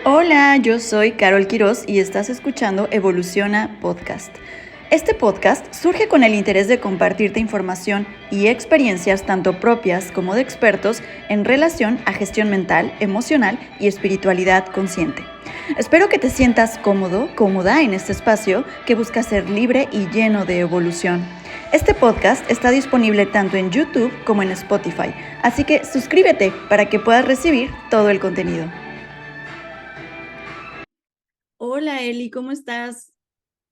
Hola, yo soy Carol Quiroz y estás escuchando Evoluciona Podcast. Este podcast surge con el interés de compartirte información y experiencias tanto propias como de expertos en relación a gestión mental, emocional y espiritualidad consciente. Espero que te sientas cómodo, cómoda en este espacio que busca ser libre y lleno de evolución. Este podcast está disponible tanto en YouTube como en Spotify, así que suscríbete para que puedas recibir todo el contenido. Hola Eli, ¿cómo estás?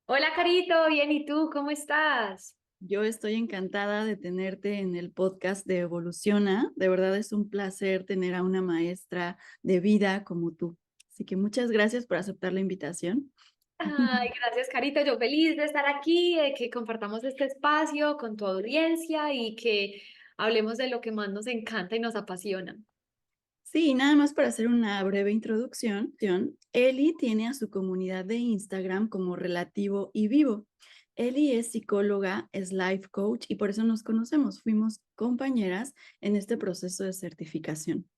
Hola, Carito, bien, ¿y tú? ¿Cómo estás? Yo estoy encantada de tenerte en el podcast de Evoluciona. De verdad es un placer tener a una maestra de vida como tú. Así que muchas gracias por aceptar la invitación. Ay, gracias, Carito. Yo feliz de estar aquí, de que compartamos este espacio con tu audiencia y que hablemos de lo que más nos encanta y nos apasiona. Sí, nada más para hacer una breve introducción, Eli tiene a su comunidad de Instagram como Relativo y Vivo. Eli es psicóloga, es life coach y por eso nos conocemos. Fuimos compañeras en este proceso de certificación.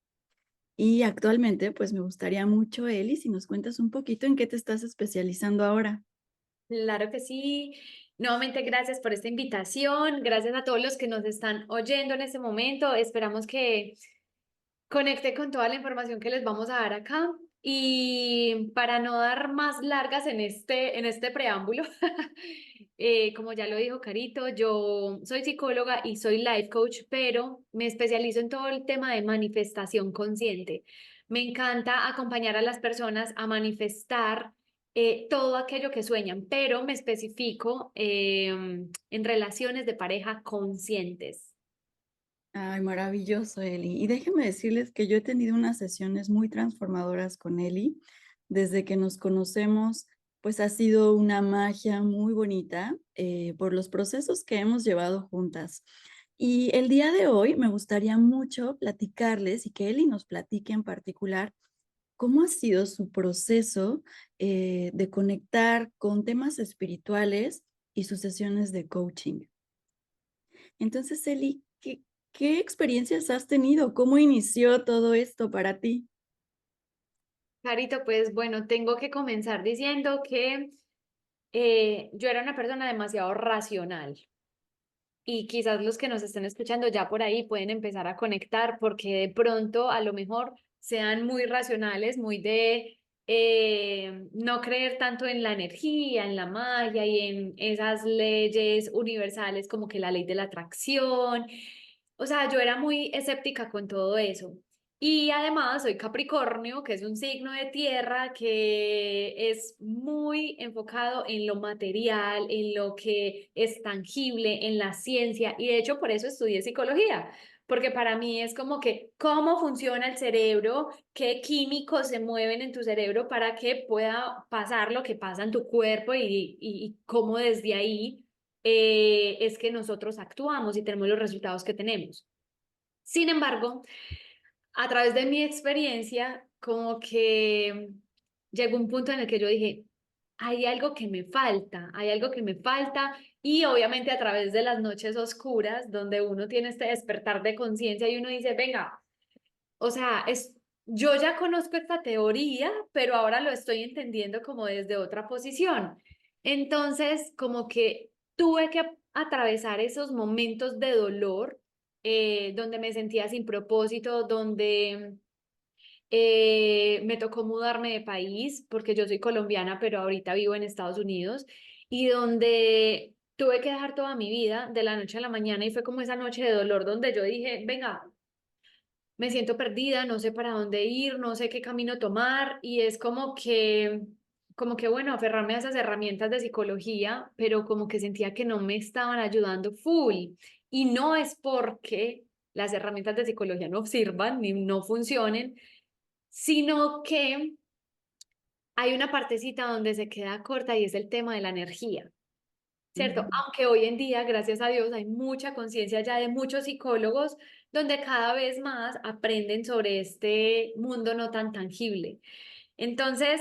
Y actualmente, pues me gustaría mucho, Eli, si nos cuentas un poquito en qué te estás especializando ahora. Claro que sí. Nuevamente, gracias por esta invitación. Gracias a todos los que nos están oyendo en este momento. Esperamos que conecte con toda la información que les vamos a dar acá. Y para no dar más largas en este preámbulo, como ya lo dijo Carito, yo soy psicóloga y soy life coach, pero me especializo en todo el tema de manifestación consciente. Me encanta acompañar a las personas a manifestar todo aquello que sueñan, pero me especifico en relaciones de pareja conscientes. Ay, maravilloso, Eli. Y déjenme decirles que yo he tenido unas sesiones muy transformadoras con Eli. Desde que nos conocemos, pues ha sido una magia muy bonita por los procesos que hemos llevado juntas. Y el día de hoy me gustaría mucho platicarles y que Eli nos platique en particular cómo ha sido su proceso de conectar con temas espirituales y sus sesiones de coaching. Entonces, Eli, ¿qué experiencias has tenido? ¿Cómo inició todo esto para ti? Carito, pues bueno, tengo que comenzar diciendo que yo era una persona demasiado racional y quizás los que nos estén escuchando ya por ahí pueden empezar a conectar porque de pronto a lo mejor sean muy racionales, muy de no creer tanto en la energía, en la magia y en esas leyes universales como que la ley de la atracción. O sea, yo era muy escéptica con todo eso. Y además soy Capricornio, que es un signo de tierra que es muy enfocado en lo material, en lo que es tangible, en la ciencia. Y de hecho por eso estudié psicología, porque para mí es como que cómo funciona el cerebro, qué químicos se mueven en tu cerebro para que pueda pasar lo que pasa en tu cuerpo y cómo desde ahí es que nosotros actuamos y tenemos los resultados que tenemos. Sin embargo, a través de mi experiencia, como que llegó un punto en el que yo dije, hay algo que me falta, hay algo que me falta, y obviamente a través de las noches oscuras, donde uno tiene este despertar de conciencia y uno dice, venga, o sea, yo ya conozco esta teoría, pero ahora lo estoy entendiendo como desde otra posición. Entonces, como que tuve que atravesar esos momentos de dolor donde me sentía sin propósito, donde me tocó mudarme de país porque yo soy colombiana, pero ahorita vivo en Estados Unidos y donde tuve que dejar toda mi vida de la noche a la mañana y fue como esa noche de dolor donde yo dije, venga, me siento perdida, no sé para dónde ir, no sé qué camino tomar y es como que bueno, aferrarme a esas herramientas de psicología, pero como que sentía que no me estaban ayudando full. Y no es porque las herramientas de psicología no sirvan ni no funcionen, sino que hay una partecita donde se queda corta y es el tema de la energía. ¿Cierto? Ujú. Aunque hoy en día, gracias a Dios, hay mucha conciencia ya de muchos psicólogos donde cada vez más aprenden sobre este mundo no tan tangible. Entonces,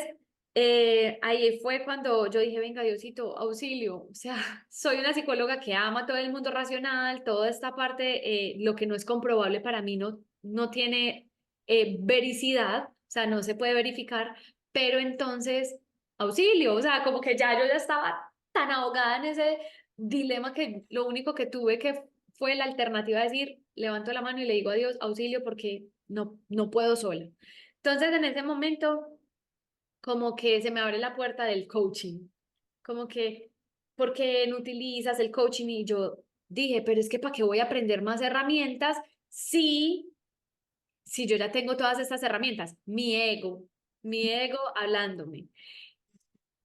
ahí fue cuando yo dije, venga, Diosito, auxilio. O sea, soy una psicóloga que ama todo el mundo racional, toda esta parte, lo que no es comprobable para mí no tiene vericidad, o sea, no se puede verificar, pero entonces, auxilio, o sea, como que ya yo ya estaba tan ahogada en ese dilema que lo único que tuve que fue la alternativa de decir, levanto la mano y le digo a Dios, auxilio, porque no puedo sola. Entonces, en ese momento, como que se me abre la puerta del coaching, como que, ¿por qué no utilizas el coaching? Y yo dije, pero es que ¿para qué voy a aprender más herramientas si yo ya tengo todas estas herramientas? Mi ego hablándome.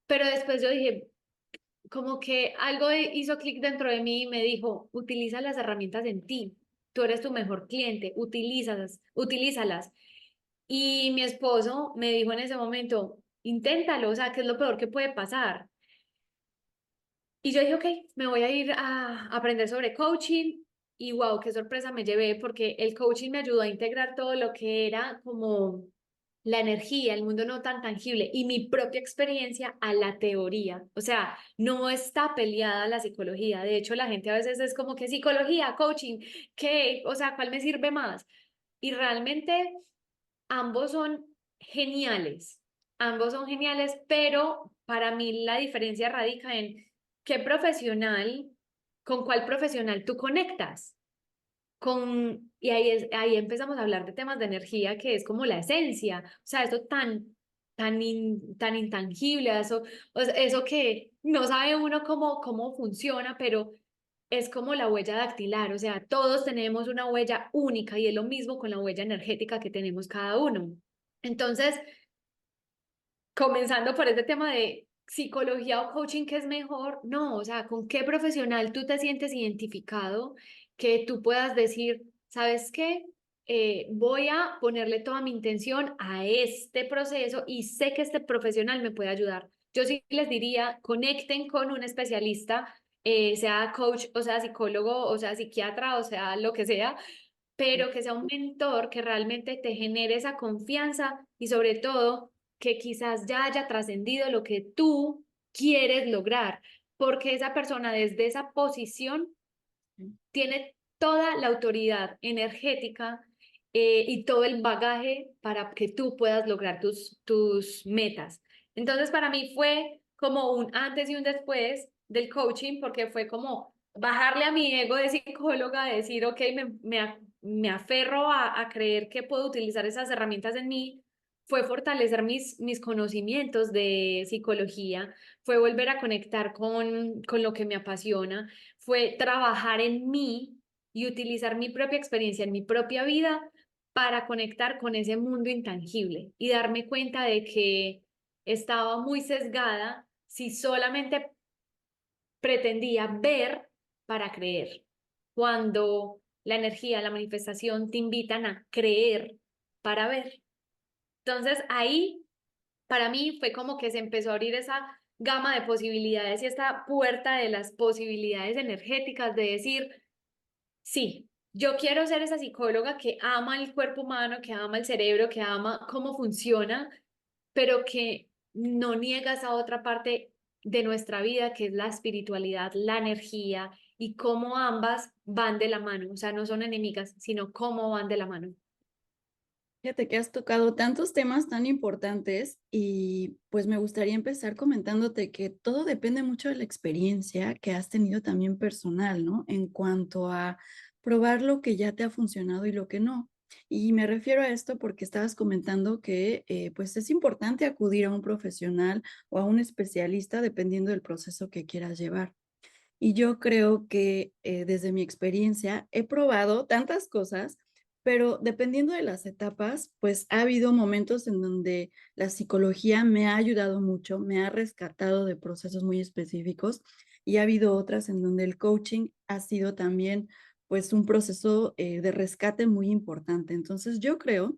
Pero después yo dije, como que algo hizo clic dentro de mí y me dijo, utiliza las herramientas en ti. Tú eres tu mejor cliente, utilízalas. Y mi esposo me dijo en ese momento, inténtalo, o sea, ¿qué es lo peor que puede pasar? Y yo dije, ok, me voy a ir a aprender sobre coaching y wow, qué sorpresa me llevé porque el coaching me ayudó a integrar todo lo que era como la energía, el mundo no tan tangible y mi propia experiencia a la teoría. O sea, no está peleada la psicología. De hecho, la gente a veces es como que psicología, coaching, ¿qué? O sea, ¿cuál me sirve más? Y realmente ambos son geniales, ambos son geniales, pero para mí la diferencia radica en qué profesional, con cuál profesional tú conectas. Y ahí empezamos a hablar de temas de energía, que es como la esencia, o sea, eso tan intangible, eso que no sabe uno cómo funciona, pero es como la huella dactilar, o sea, todos tenemos una huella única y es lo mismo con la huella energética que tenemos cada uno. Entonces, comenzando por este tema de psicología o coaching, ¿qué es mejor? No, o sea, ¿con qué profesional tú te sientes identificado que tú puedas decir, ¿sabes qué? Voy a ponerle toda mi intención a este proceso y sé que este profesional me puede ayudar. Yo sí les diría, conecten con un especialista, sea coach, o sea psicólogo, o sea psiquiatra, o sea lo que sea, pero que sea un mentor que realmente te genere esa confianza y sobre todo que quizás ya haya trascendido lo que tú quieres lograr, porque esa persona desde esa posición tiene toda la autoridad energética y todo el bagaje para que tú puedas lograr tus metas. Entonces, para mí fue como un antes y un después del coaching, porque fue como bajarle a mi ego de psicóloga, de decir, ok, me aferro a creer que puedo utilizar esas herramientas en mí, fue fortalecer mis conocimientos de psicología, fue volver a conectar con lo que me apasiona, fue trabajar en mí y utilizar mi propia experiencia en mi propia vida para conectar con ese mundo intangible y darme cuenta de que estaba muy sesgada si solamente pretendía ver para creer, cuando la energía, la manifestación te invitan a creer para ver. Entonces ahí para mí fue como que se empezó a abrir esa gama de posibilidades y esta puerta de las posibilidades energéticas de decir, sí, yo quiero ser esa psicóloga que ama el cuerpo humano, que ama el cerebro, que ama cómo funciona, pero que no niega esa otra parte de nuestra vida, que es la espiritualidad, la energía y cómo ambas van de la mano, o sea, no son enemigas, sino cómo van de la mano. Fíjate que has tocado tantos temas tan importantes y pues me gustaría empezar comentándote que todo depende mucho de la experiencia que has tenido también personal, ¿no? En cuanto a probar lo que ya te ha funcionado y lo que no. Y me refiero a esto porque estabas comentando que pues es importante acudir a un profesional o a un especialista dependiendo del proceso que quieras llevar. Y yo creo que, desde mi experiencia, he probado tantas cosas, pero dependiendo de las etapas, pues, ha habido momentos en donde la psicología me ha ayudado mucho, me ha rescatado de procesos muy específicos, y ha habido otras en donde el coaching ha sido también, pues, un proceso, de rescate muy importante. Entonces, yo creo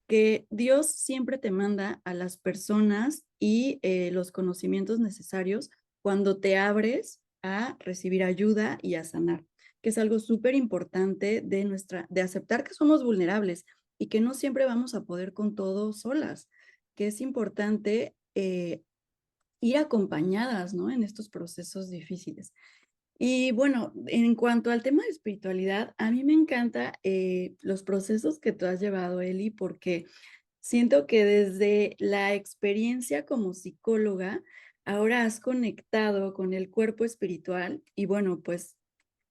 que Dios siempre te manda a las personas y los conocimientos necesarios cuando te abres a recibir ayuda y a sanar, que es algo súper importante de aceptar que somos vulnerables y que no siempre vamos a poder con todo solas, que es importante ir acompañadas, ¿no? En estos procesos difíciles. Y bueno, en cuanto al tema de espiritualidad, a mí me encanta los procesos que tú has llevado, Eli, porque Siento que desde la experiencia como psicóloga, ahora has conectado con el cuerpo espiritual y bueno, pues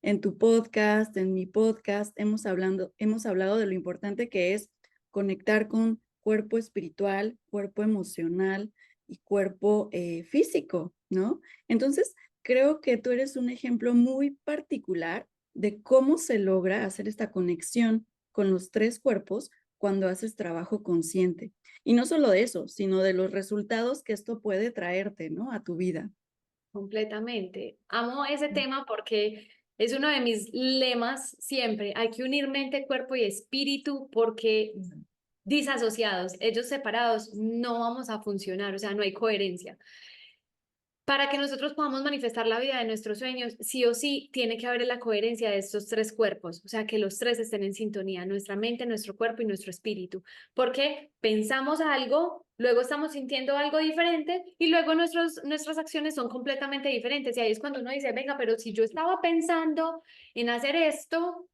en tu podcast, en mi podcast, hemos hablado de lo importante que es conectar con cuerpo espiritual, cuerpo emocional y cuerpo físico, ¿no? Entonces, creo que tú eres un ejemplo muy particular de cómo se logra hacer esta conexión con los tres cuerpos cuando haces trabajo consciente. Y no solo de eso, sino de los resultados que esto puede traerte, ¿no? A tu vida. Completamente. Amo ese tema porque es uno de mis lemas siempre. Hay que unir mente, cuerpo y espíritu porque disasociados, ellos separados, no vamos a funcionar, o sea, no hay coherencia. Para que nosotros podamos manifestar la vida de nuestros sueños, sí o sí, tiene que haber la coherencia de estos tres cuerpos, o sea, que los tres estén en sintonía, nuestra mente, nuestro cuerpo y nuestro espíritu, porque pensamos algo, luego estamos sintiendo algo diferente y luego nuestras acciones son completamente diferentes. Y ahí es cuando uno dice, venga, pero si yo estaba pensando en hacer esto,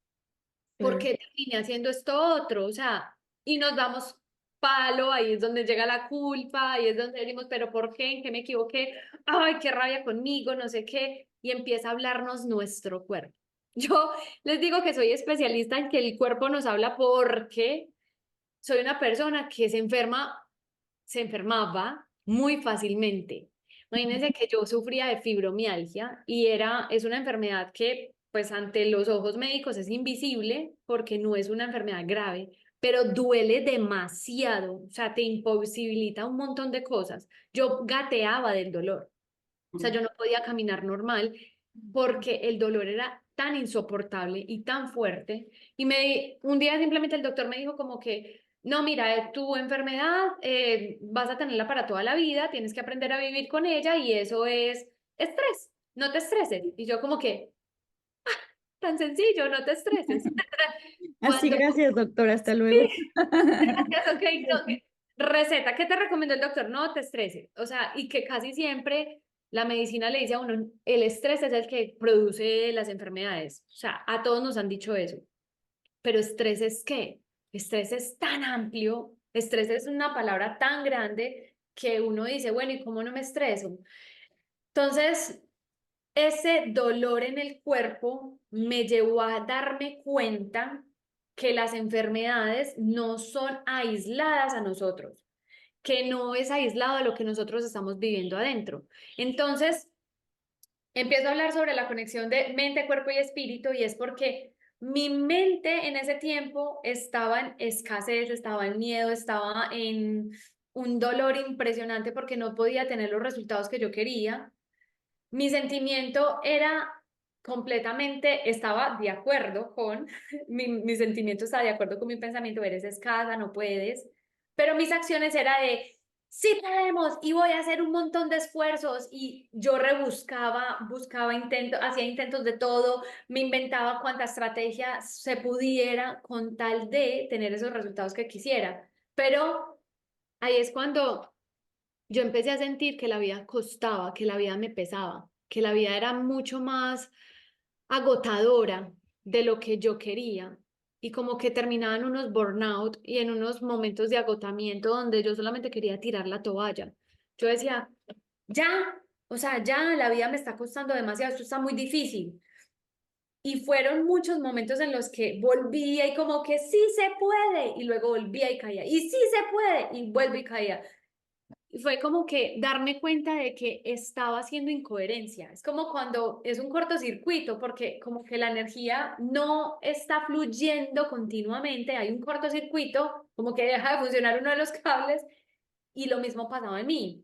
¿por Claro. qué terminé haciendo esto otro? O sea, y nos damos palo, ahí es donde llega la culpa, ahí es donde decimos, pero ¿por qué? ¿En qué me equivoqué? Ay, qué rabia conmigo, no sé qué, y empieza a hablarnos nuestro cuerpo. Yo les digo que soy especialista en que el cuerpo nos habla porque soy una persona que se enfermaba muy fácilmente. Imagínense que yo sufría de fibromialgia y es una enfermedad que, pues, ante los ojos médicos es invisible porque no es una enfermedad grave, pero duele demasiado, o sea, te imposibilita un montón de cosas. Yo gateaba del dolor, o sea, yo no podía caminar normal porque el dolor era tan insoportable y tan fuerte. Un día simplemente el doctor me dijo como que, no, mira, tu enfermedad vas a tenerla para toda la vida, tienes que aprender a vivir con ella y eso es estrés, no te estreses. Y yo como que, tan sencillo, no te estreses. Así, Cuando, gracias, doctor. Hasta luego. sí, gracias, ok, no, receta, ¿qué te recomendó el doctor? No te estreses. O sea, y que casi siempre la medicina le dice a uno, el estrés es el que produce las enfermedades. O sea, a todos nos han dicho eso. Pero estrés es qué? Estrés es tan amplio, estrés es una palabra tan grande que uno dice, bueno, ¿y cómo no me estreso? Entonces, ese dolor en el cuerpo me llevó a darme cuenta que las enfermedades no son aisladas a nosotros, que no es aislado a lo que nosotros estamos viviendo adentro. Entonces, empiezo a hablar sobre la conexión de mente, cuerpo y espíritu y es porque mi mente en ese tiempo estaba en escasez, estaba en miedo, estaba en un dolor impresionante porque no podía tener los resultados que yo quería. Mi sentimiento era completamente, estaba de acuerdo con, mi sentimiento estaba de acuerdo con mi pensamiento, eres escasa, no puedes, pero mis acciones era de, sí podemos y voy a hacer un montón de esfuerzos y yo buscaba intentos, hacía intentos de todo, me inventaba cuanta estrategia se pudiera con tal de tener esos resultados que quisiera, pero ahí es cuando yo empecé a sentir que la vida costaba, que la vida me pesaba, que la vida era mucho más agotadora de lo que yo quería y como que terminaba en unos burnout y en unos momentos de agotamiento donde yo solamente quería tirar la toalla. Yo decía, ya, o sea, ya la vida me está costando demasiado, esto está muy difícil. Y fueron muchos momentos en los que volvía y como que sí se puede y luego volvía y caía y sí se puede y vuelvo y caía fue como que darme cuenta de que estaba haciendo incoherencia. Es como cuando es un cortocircuito, porque como que la energía no está fluyendo continuamente, hay un cortocircuito, como que deja de funcionar uno de los cables, y lo mismo pasaba en mí.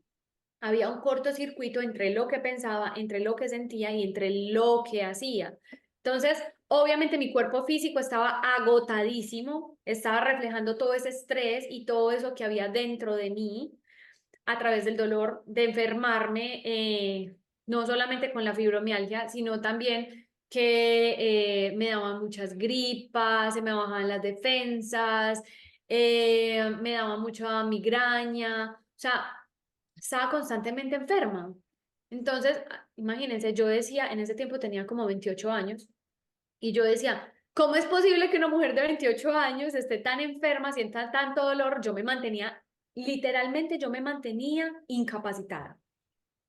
Había un cortocircuito entre lo que pensaba, entre lo que sentía y entre lo que hacía. Entonces, obviamente mi cuerpo físico estaba agotadísimo, estaba reflejando todo ese estrés y todo eso que había dentro de mí a través del dolor de enfermarme, no solamente con la fibromialgia, sino también que me daban muchas gripas, se me bajaban las defensas, me daba mucha migraña, o sea, estaba constantemente enferma. Entonces, imagínense, yo decía, en ese tiempo tenía como 28 años, y yo decía, ¿Cómo es posible que una mujer de 28 años esté tan enferma, sienta tanto dolor? Yo me mantenía, literalmente yo me mantenía incapacitada,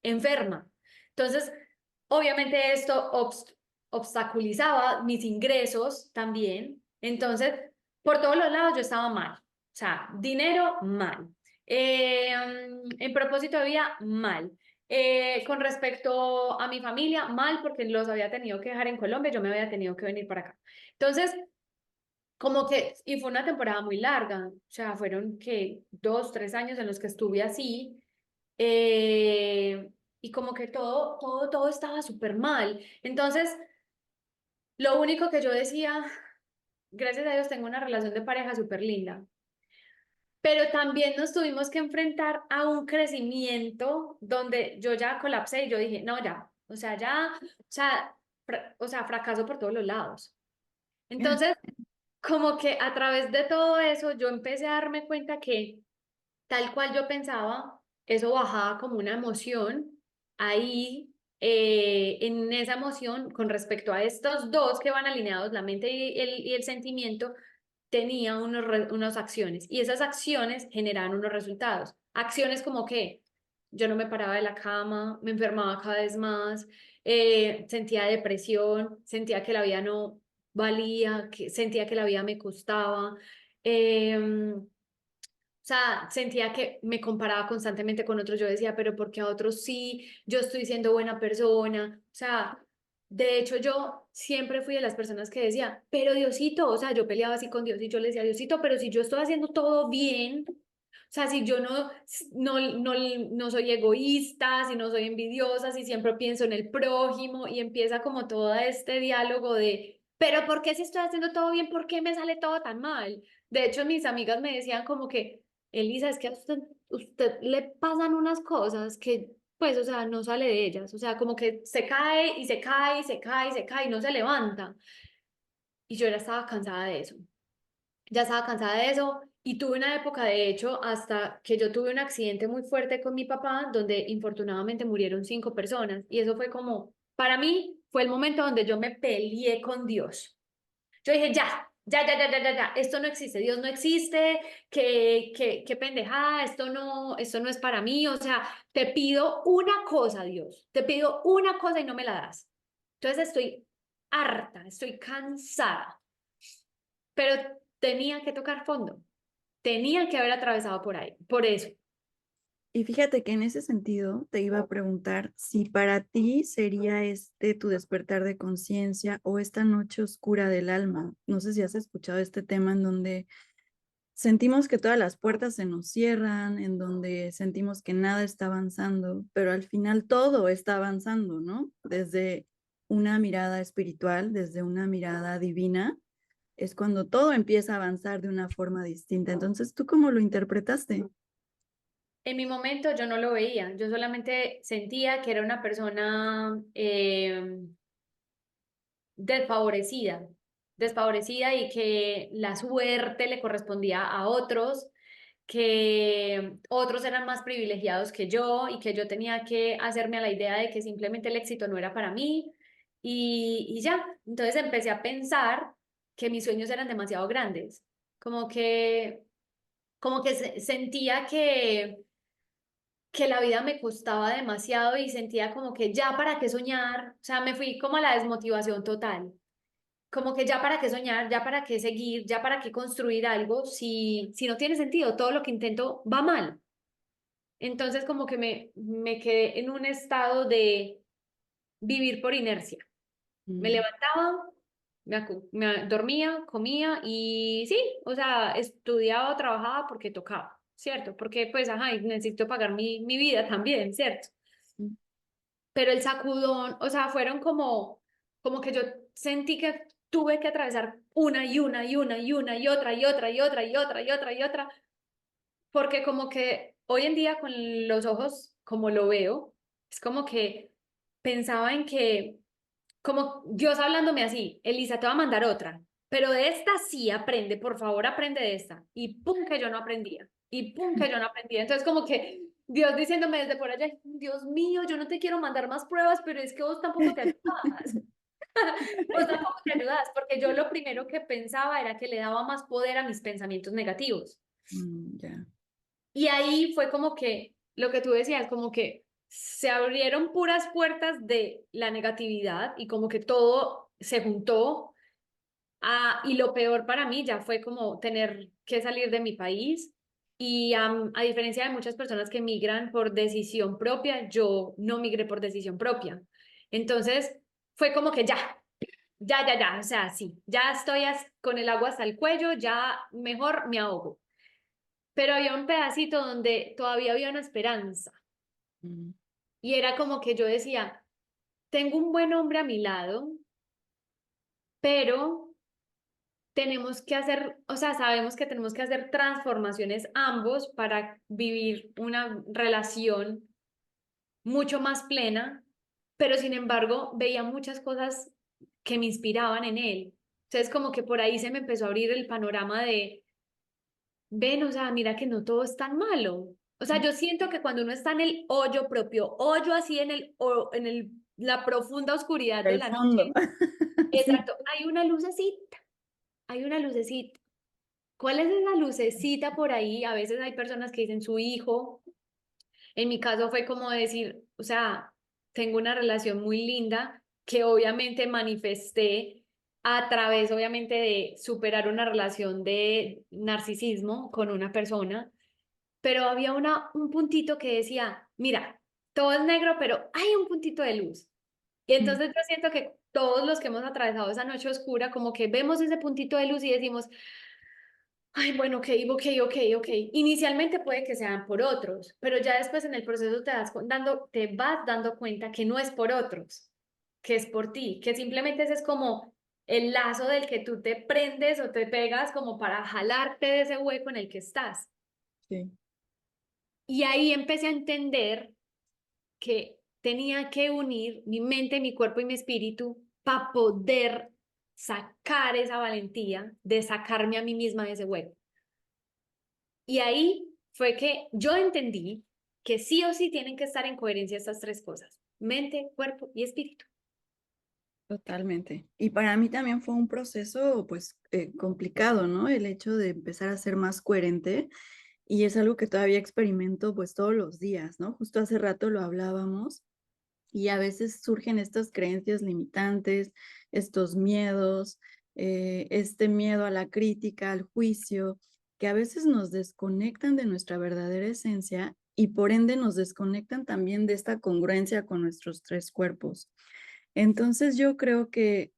enferma. Entonces, obviamente esto obstaculizaba mis ingresos también. Entonces, por todos los lados yo estaba mal. O sea, dinero, mal. En propósito de vida, mal. Con respecto a mi familia, mal porque los había tenido que dejar en Colombia, yo me había tenido que venir para acá. Entonces, como que, y fue una temporada muy larga, o sea, fueron que 2, 3 años en los que estuve así, eh, y como que todo estaba súper mal. Entonces, lo único que yo decía, gracias a Dios tengo una relación de pareja súper linda, pero también nos tuvimos que enfrentar a un crecimiento donde yo ya colapsé y yo dije, no, ya, o sea, ya, o sea, fracaso por todos los lados. Entonces, como que a través de todo eso, yo empecé a darme cuenta que tal cual yo pensaba, eso bajaba como una emoción ahí, en esa emoción con respecto a estos dos que van alineados, la mente y el sentimiento, tenía unas acciones y esas acciones generaban unos resultados. Acciones como que yo no me paraba de la cama, me enfermaba cada vez más, sentía depresión, sentía que la vida no valía, que sentía que la vida me costaba. O sea, sentía que me comparaba constantemente con otros. Yo decía, pero ¿por qué a otros sí? Yo estoy siendo buena persona. O sea, de hecho, yo siempre fui de las personas que decía, pero Diosito, o sea, yo peleaba así con Dios y yo le decía, Diosito, pero si yo estoy haciendo todo bien, o sea, si yo no soy egoísta, si no soy envidiosa, si siempre pienso en el prójimo y empieza como todo este diálogo de, pero ¿por qué si estoy haciendo todo bien? ¿Por qué me sale todo tan mal? De hecho, mis amigas me decían como que Elisa, es que a usted le pasan unas cosas que, pues, o sea, no sale de ellas. O sea, como que se cae y se cae y se cae y se cae y no se levanta. Y yo ya estaba cansada de eso. Ya estaba cansada de eso. Y tuve una época, de hecho, hasta que yo tuve un accidente muy fuerte con mi papá, donde infortunadamente murieron 5 personas. Y eso fue como, para mí, fue el momento donde yo me peleé con Dios. Yo dije, ya, esto no existe, Dios no existe, qué pendejada, esto no es para mí, o sea, te pido una cosa, Dios, te pido una cosa y no me la das. Entonces estoy harta, estoy cansada, pero tenía que tocar fondo, tenía que haber atravesado por ahí, por eso. Y fíjate que en ese sentido te iba a preguntar si para ti sería este tu despertar de conciencia o esta noche oscura del alma. No sé si has escuchado este tema en donde sentimos que todas las puertas se nos cierran, en donde sentimos que nada está avanzando, pero al final todo está avanzando, ¿no? Desde una mirada espiritual, desde una mirada divina, es cuando todo empieza a avanzar de una forma distinta. Entonces, ¿tú cómo lo interpretaste? En mi momento yo no lo veía, yo solamente sentía que era una persona desfavorecida, desfavorecida y que la suerte le correspondía a otros, que otros eran más privilegiados que yo y que yo tenía que hacerme a la idea de que simplemente el éxito no era para mí y ya. Entonces empecé a pensar que mis sueños eran demasiado grandes, como que, como que sentía que la vida me costaba demasiado y sentía como que ya para qué soñar, o sea, me fui como a la desmotivación total, como que ya para qué soñar, ya para qué seguir, ya para qué construir algo si no tiene sentido, todo lo que intento va mal. Entonces como que me quedé en un estado de vivir por inercia. Me Mm. levantaba, me dormía, comía y sí, o sea, estudiaba o trabajaba porque tocaba, ¿cierto? Porque pues, ajá, y necesito pagar mi vida también, ¿cierto? Pero el sacudón, o sea, fueron como que yo sentí que tuve que atravesar una y una y una y una y otra y otra y otra y otra y otra y otra, porque como que hoy en día con los ojos como lo veo, es como que pensaba en que, como Dios hablándome así, Elisa, te va a mandar otra, pero de esta sí aprende, por favor, aprende de esta. Y pum, que yo no aprendía. Y pum, que yo no aprendía. Entonces como que Dios diciéndome desde por allá, Dios mío, yo no te quiero mandar más pruebas, pero es que vos tampoco te ayudas. Vos tampoco te ayudas, porque yo lo primero que pensaba era que le daba más poder a mis pensamientos negativos. Ya. Y ahí fue como que, lo que tú decías, como que se abrieron puras puertas de la negatividad y como que todo se juntó. Y lo peor para mí ya fue como tener que salir de mi país. Y a diferencia de muchas personas que migran por decisión propia, yo no migré por decisión propia. Entonces fue como que ya, o sea, sí, ya estoy con el agua hasta el cuello, ya mejor me ahogo. Pero había un pedacito donde todavía había una esperanza. Mm, Y era como que yo decía, tengo un buen hombre a mi lado, pero tenemos que hacer, o sea, sabemos que tenemos que hacer transformaciones ambos para vivir una relación mucho más plena, pero sin embargo veía muchas cosas que me inspiraban en él. Entonces como que por ahí se me empezó a abrir el panorama de, ven, o sea, mira que no todo es tan malo. O sea, yo siento que cuando uno está en el hoyo propio, hoyo así la profunda oscuridad de el la fondo. noche, Sí. exacto, hay una lucecita. ¿Cuál es esa lucecita por ahí? A veces hay personas que dicen su hijo. En mi caso fue como decir, o sea, tengo una relación muy linda que obviamente manifesté a través, obviamente, de superar una relación de narcisismo con una persona, pero había un puntito que decía, mira, todo es negro, pero hay un puntito de luz. Y Mm, entonces yo siento que todos los que hemos atravesado esa noche oscura, como que vemos ese puntito de luz y decimos, ay, bueno, ok. Inicialmente puede que sean por otros, pero ya después en el proceso te vas dando cuenta que no es por otros, que es por ti, que simplemente ese es como el lazo del que tú te prendes o te pegas como para jalarte de ese hueco en el que estás. sí, Y ahí empecé a entender que tenía que unir mi mente, mi cuerpo y mi espíritu para poder sacar esa valentía de sacarme a mí misma de ese hueco. Y ahí fue que yo entendí que sí o sí tienen que estar en coherencia estas tres cosas, mente, cuerpo y espíritu. totalmente. Y para mí también fue un proceso, pues, complicado, ¿no? El hecho de empezar a ser más coherente y es algo que todavía experimento, pues, todos los días, ¿no? Justo hace rato lo hablábamos y a veces surgen estas creencias limitantes, estos miedos, este miedo a la crítica, al juicio, que a veces nos desconectan de nuestra verdadera esencia y por ende nos desconectan también de esta congruencia con nuestros tres cuerpos. Entonces yo creo que,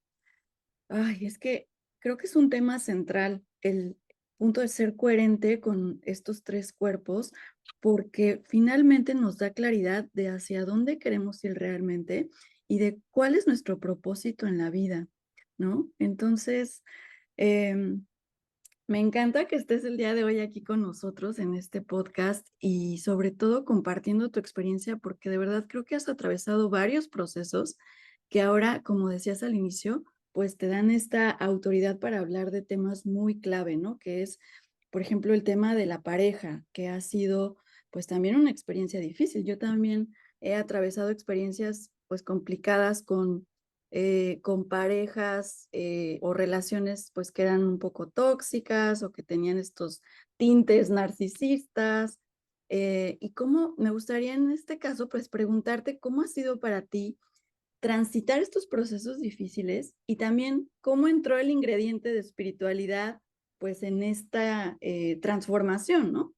ay, es que creo que es un tema central el punto de ser coherente con estos tres cuerpos, porque finalmente nos da claridad de hacia dónde queremos ir realmente y de cuál es nuestro propósito en la vida, ¿no? Entonces, em, me encanta que estés el día de hoy aquí con nosotros en este podcast y sobre todo compartiendo tu experiencia, porque de verdad creo que has atravesado varios procesos que ahora, como decías al inicio, pues te dan esta autoridad para hablar de temas muy clave, ¿no? Que es, por ejemplo, el tema de la pareja, que ha sido pues también una experiencia difícil. Yo también he atravesado experiencias pues complicadas con parejas o relaciones pues que eran un poco tóxicas o que tenían estos tintes narcisistas. Y cómo me gustaría en este caso pues preguntarte cómo ha sido para ti transitar estos procesos difíciles y también cómo entró el ingrediente de espiritualidad pues en esta transformación, ¿no?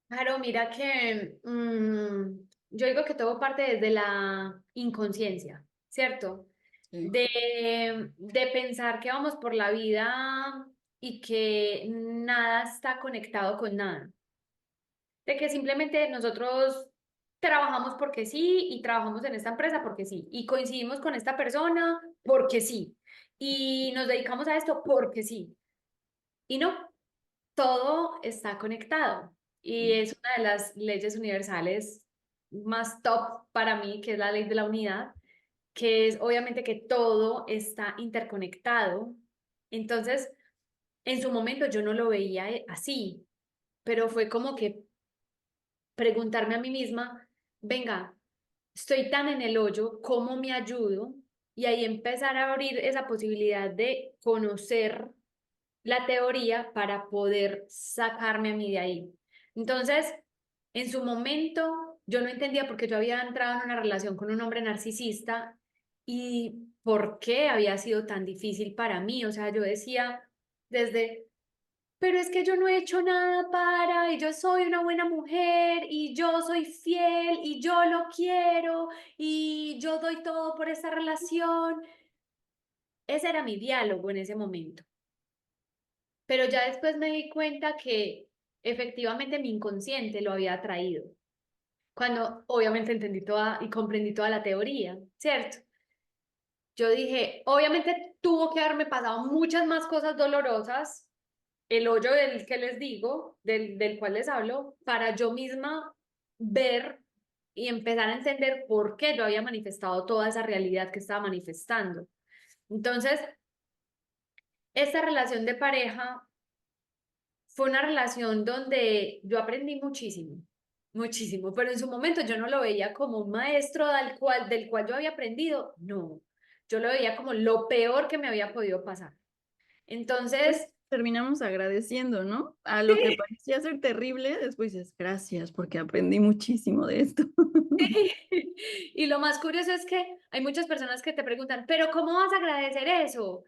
Claro, mira que yo digo que todo parte desde la inconsciencia, ¿cierto? Sí. De pensar que vamos por la vida y que nada está conectado con nada. De que simplemente nosotros trabajamos porque sí y trabajamos en esta empresa porque sí y coincidimos con esta persona porque sí y nos dedicamos a esto porque sí. Y no, todo está conectado y es una de las leyes universales más top para mí, que es la ley de la unidad, que es obviamente que todo está interconectado. Entonces, en su momento yo no lo veía así, pero fue como que preguntarme a mí misma, venga, estoy tan en el hoyo, ¿cómo me ayudo? Y ahí empezar a abrir esa posibilidad de conocer la teoría para poder sacarme a mí de ahí. Entonces, en su momento, yo no entendía por qué yo había entrado en una relación con un hombre narcisista y por qué había sido tan difícil para mí. O sea, yo decía desde, pero es que yo no he hecho nada para, y yo soy una buena mujer, y yo soy fiel, y yo lo quiero, y yo doy todo por esa relación. Ese era mi diálogo en ese momento. Pero ya después me di cuenta que efectivamente mi inconsciente lo había traído. Cuando obviamente entendí toda y comprendí toda la teoría, ¿cierto? Yo dije, obviamente tuvo que haberme pasado muchas más cosas dolorosas, el hoyo del que les digo, del cual les hablo, para yo misma ver y empezar a entender por qué yo había manifestado toda esa realidad que estaba manifestando. Entonces, esta relación de pareja fue una relación donde yo aprendí muchísimo, muchísimo, pero en su momento yo no lo veía como un maestro del cual yo había aprendido, no, yo lo veía como lo peor que me había podido pasar. Pues Entonces, terminamos agradeciendo, ¿no? A lo que sí, parecía ser terrible, después dices, gracias, porque aprendí muchísimo de esto. sí. Y lo más curioso es que hay muchas personas que te preguntan, pero ¿cómo vas a agradecer eso?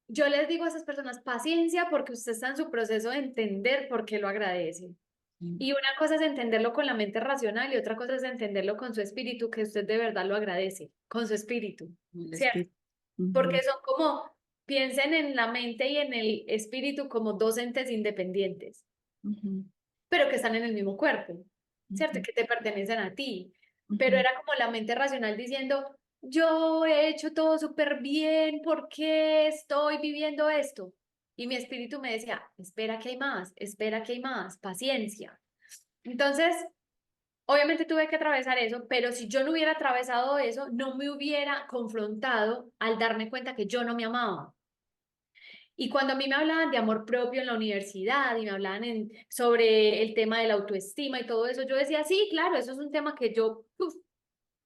Yo les digo a esas personas, paciencia, porque usted está en su proceso de entender por qué lo agradece. Sí, Y una cosa es entenderlo con la mente racional y otra cosa es entenderlo con su espíritu, que usted de verdad lo agradece, con su espíritu, el ¿cierto? espíritu. Ujú, Porque son como, piensen en la mente y en el espíritu como dos entes independientes, ujú, pero que están en el mismo cuerpo, ¿cierto? ujú, Que te pertenecen a ti. Pero ujú. era como la mente racional diciendo, yo he hecho todo súper bien, ¿por qué estoy viviendo esto? Y mi espíritu me decía, espera que hay más, espera que hay más, paciencia. Entonces, obviamente tuve que atravesar eso, pero si yo no hubiera atravesado eso, no me hubiera confrontado al darme cuenta que yo no me amaba. Y cuando a mí me hablaban de amor propio en la universidad y me hablaban sobre el tema de la autoestima y todo eso, yo decía, sí, claro, eso es un tema que yo,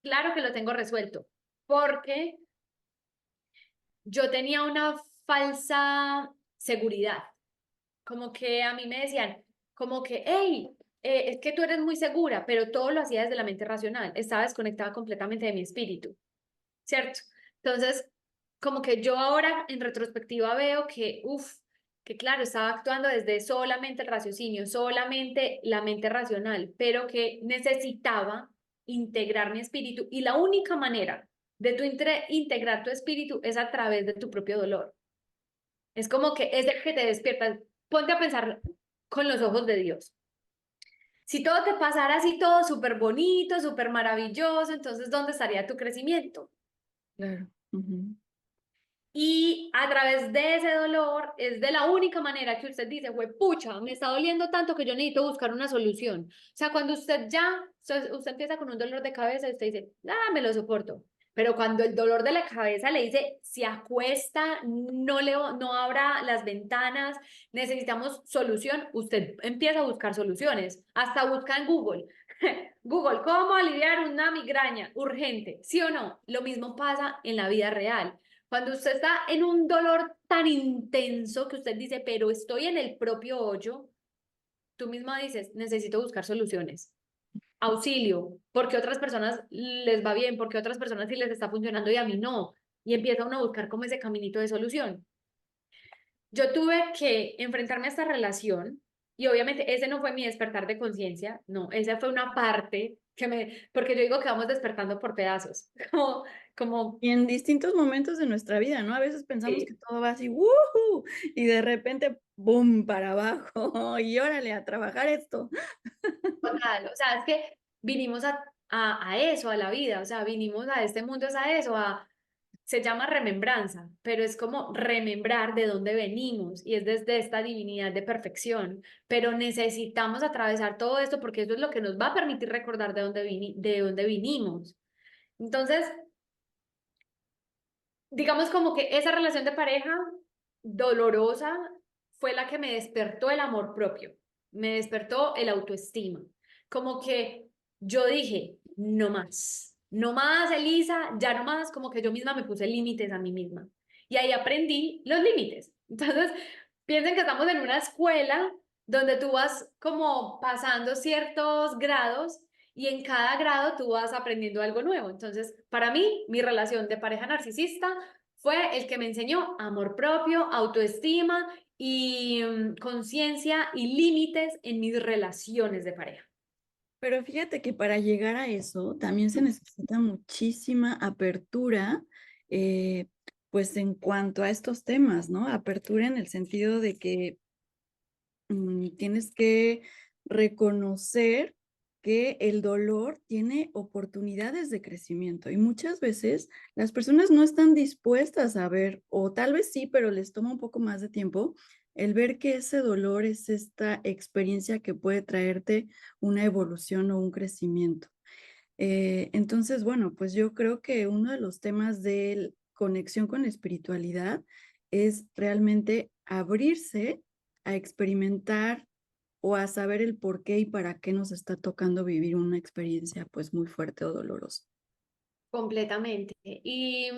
claro que lo tengo resuelto, porque yo tenía una falsa seguridad, como que a mí me decían, como que, hey, es que tú eres muy segura, pero todo lo hacía desde la mente racional, estaba desconectada completamente de mi espíritu, ¿cierto? Entonces, como que yo ahora en retrospectiva veo que, uff, que claro, estaba actuando desde solamente el raciocinio, solamente la mente racional, pero que necesitaba integrar mi espíritu y la única manera de tu integrar tu espíritu es a través de tu propio dolor. Es como que es el que te despierta. Ponte a pensar con los ojos de Dios. Si todo te pasara así, todo súper bonito, súper maravilloso, entonces, ¿dónde estaría tu crecimiento? Claro. Ujú. Y a través de ese dolor es de la única manera que usted dice, güey, pucha, me está doliendo tanto que yo necesito buscar una solución. O sea, cuando usted empieza con un dolor de cabeza y usted dice, ah, me lo soporto. Pero cuando el dolor de la cabeza le dice, se acuesta, no abra las ventanas, necesitamos solución, usted empieza a buscar soluciones. Hasta busca en Google. Google, ¿cómo aliviar una migraña urgente? ¿Sí o no? Lo mismo pasa en la vida real. Cuando usted está en un dolor tan intenso que usted dice, pero estoy en el propio hoyo, tú misma dices, necesito buscar soluciones. Auxilio, porque a otras personas les va bien, porque a otras personas sí les está funcionando y a mí no. Y empieza uno a buscar como ese caminito de solución. Yo tuve que enfrentarme a esta relación y obviamente ese no fue mi despertar de conciencia, no, esa fue una parte porque yo digo que vamos despertando por pedazos, como, Y en distintos momentos de nuestra vida, ¿no? A veces pensamos que sí, todo va así, ¡wujú! Y de repente, ¡boom! Para abajo. Y órale, a trabajar esto. total, o sea, es que vinimos a eso, a la vida, o sea, vinimos a este mundo es a eso, se llama remembranza, pero es como remembrar de dónde venimos y es desde esta divinidad de perfección, pero necesitamos atravesar todo esto porque eso es lo que nos va a permitir recordar de dónde vinimos. Entonces, digamos como que esa relación de pareja dolorosa fue la que me despertó el amor propio, me despertó el autoestima, como que yo dije, no más, no más, Elisa, ya no más, como que yo misma me puse límites a mí misma. Y ahí aprendí los límites. Entonces, piensen que estamos en una escuela donde tú vas como pasando ciertos grados y en cada grado tú vas aprendiendo algo nuevo. Entonces, para mí, mi relación de pareja narcisista fue el que me enseñó amor propio, autoestima y conciencia y límites en mis relaciones de pareja. Pero fíjate que para llegar a eso también se necesita muchísima apertura, eh, pues en cuanto a estos temas, ¿no? Apertura en el sentido de que tienes que reconocer que el dolor tiene oportunidades de crecimiento y muchas veces las personas no están dispuestas a ver, o tal vez sí, pero les toma un poco más de tiempo el ver que ese dolor es esta experiencia que puede traerte una evolución o un crecimiento. Entonces, bueno, pues yo creo que uno de los temas de conexión con la espiritualidad es realmente abrirse a experimentar o a saber el por qué y para qué nos está tocando vivir una experiencia pues muy fuerte o dolorosa. Completamente. Y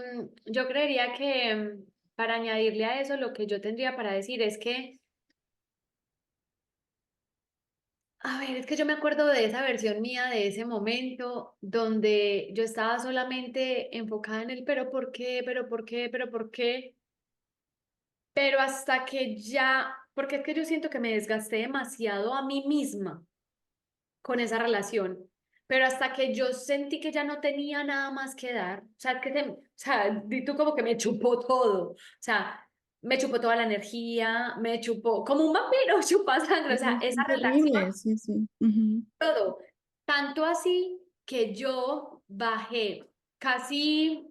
yo creería que para añadirle a eso, lo que yo tendría para decir es que, a ver, es que yo me acuerdo de esa versión mía, de ese momento donde yo estaba solamente enfocada en el pero por qué, pero por qué, pero por qué, pero hasta que ya, porque es que yo siento que me desgasté demasiado a mí misma con esa relación. Pero hasta que yo sentí que ya no tenía nada más que dar, o sea, o sea, di tú como que me chupó todo, o sea, me chupó toda la energía, me chupó como un vampiro, chupa sangre, o sea, Sí, esa son relación, terribles, sí, sí. Ujú. todo. Tanto así que yo bajé casi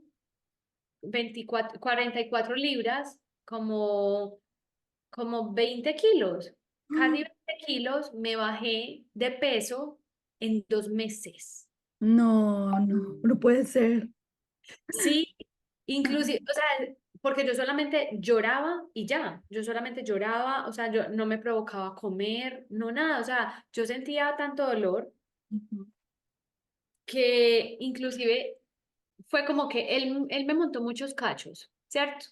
24, 44 libras, como 20 kilos, casi 20 kilos me bajé de peso en 2 meses. No, no, no puede ser. Sí, inclusive, o sea, porque yo solamente lloraba y ya, yo solamente lloraba, o sea, yo no me provocaba comer, no nada, o sea, yo sentía tanto dolor Ujú. que inclusive fue como que él me montó muchos cachos, ¿cierto?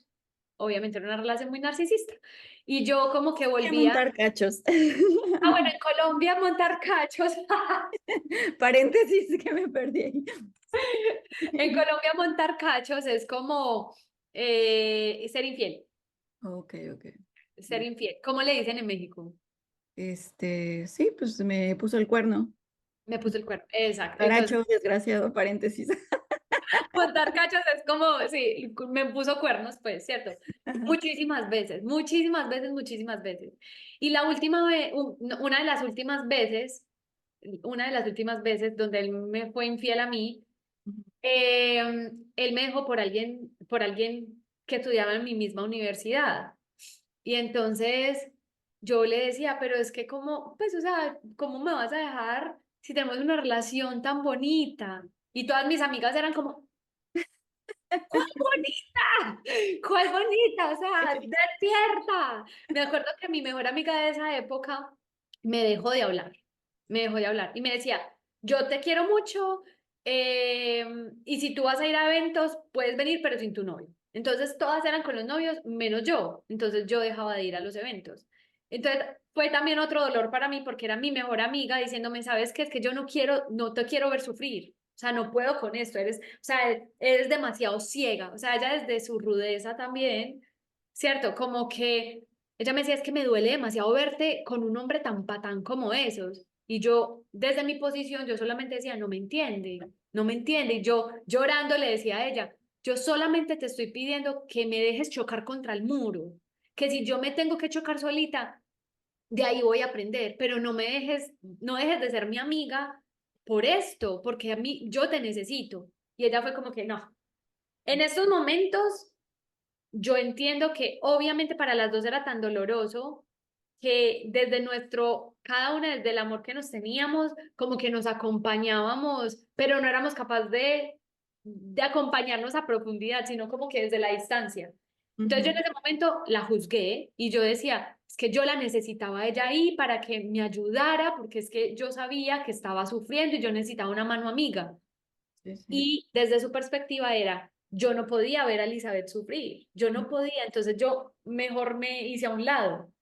Obviamente era una relación muy narcisista. Y yo como que Que volvía, montar cachos. bueno, en Colombia montar cachos. Paréntesis que me perdí ahí. En Colombia montar cachos es como ser infiel, Ok, ok. ser infiel. ¿Cómo le dicen en México? Sí, pues me puso el cuerno. Me puso el cuerno. Exacto. Entonces, Caracho, desgraciado, paréntesis. montar cachos es como, sí, me puso cuernos, pues, ¿cierto? Ajá. Muchísimas veces, muchísimas veces, muchísimas veces. Y la última vez, no, una de las últimas veces donde él me fue infiel a mí, él me dejó por alguien que estudiaba en mi misma universidad. Y entonces yo le decía, pero es que como, pues, o sea, ¿cómo me vas a dejar si tenemos una relación tan bonita? Y todas mis amigas eran como, ¿cuál bonita? ¿Cuál bonita? O sea, despierta. Me acuerdo que mi mejor amiga de esa época me dejó de hablar, me dejó de hablar y me decía, yo te quiero mucho y si tú vas a ir a eventos, puedes venir, pero sin tu novio. Entonces todas eran con los novios, menos yo. Entonces yo dejaba de ir a los eventos. Entonces fue también otro dolor para mí porque era mi mejor amiga diciéndome, ¿sabes qué? Es que yo no quiero, no te quiero ver sufrir. O sea, no puedo con esto, o sea, eres demasiado ciega. O sea, ella desde su rudeza también, ¿cierto? Como que ella me decía, es que me duele demasiado verte con un hombre tan patán como esos. Y yo, desde mi posición, yo solamente decía, no me entiende, no me entiende. Y yo llorando le decía a ella, yo solamente te estoy pidiendo que me dejes chocar contra el muro, que si yo me tengo que chocar solita, de ahí voy a aprender, pero no dejes de ser mi amiga por esto, porque a mí yo te necesito. Y ella fue como que no. En estos momentos yo entiendo que obviamente para las dos era tan doloroso que desde cada una desde el amor que nos teníamos, como que nos acompañábamos, pero no éramos capaces de acompañarnos a profundidad, sino como que desde la distancia. Entonces yo Ujú. en ese momento la juzgué y yo decía, es que yo la necesitaba a ella ahí para que me ayudara, porque es que yo sabía que estaba sufriendo y yo necesitaba una mano amiga. Sí, sí. Y desde su perspectiva era, yo no podía ver a Elizabeth sufrir, yo no podía, entonces yo mejor me hice a un lado.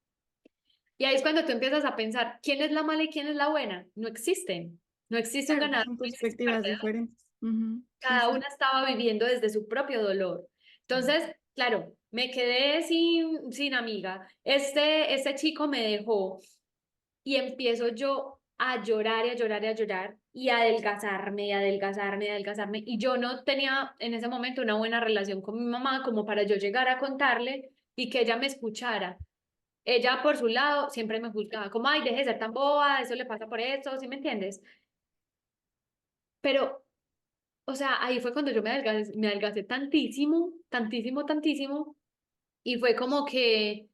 Y ahí es cuando tú empiezas a pensar, ¿quién es la mala y quién es la buena? No existen. No existe un Claro, ganador son y no existe un perspectivas perdedor. diferentes. Ujú. Sí, Cada sí. una estaba viviendo desde su propio dolor. Entonces, claro, me quedé sin amiga. Este chico me dejó y empiezo yo a llorar y a llorar y a llorar y a adelgazarme y a adelgazarme y a adelgazarme. Y yo no tenía en ese momento una buena relación con mi mamá como para yo llegar a contarle y que ella me escuchara. Ella, por su lado, siempre me juzgaba, como, ay, deje de ser tan boba, eso le pasa por eso, ¿sí me entiendes? Pero, o sea, ahí fue cuando yo me adelgacé tantísimo, tantísimo, tantísimo, y fue como que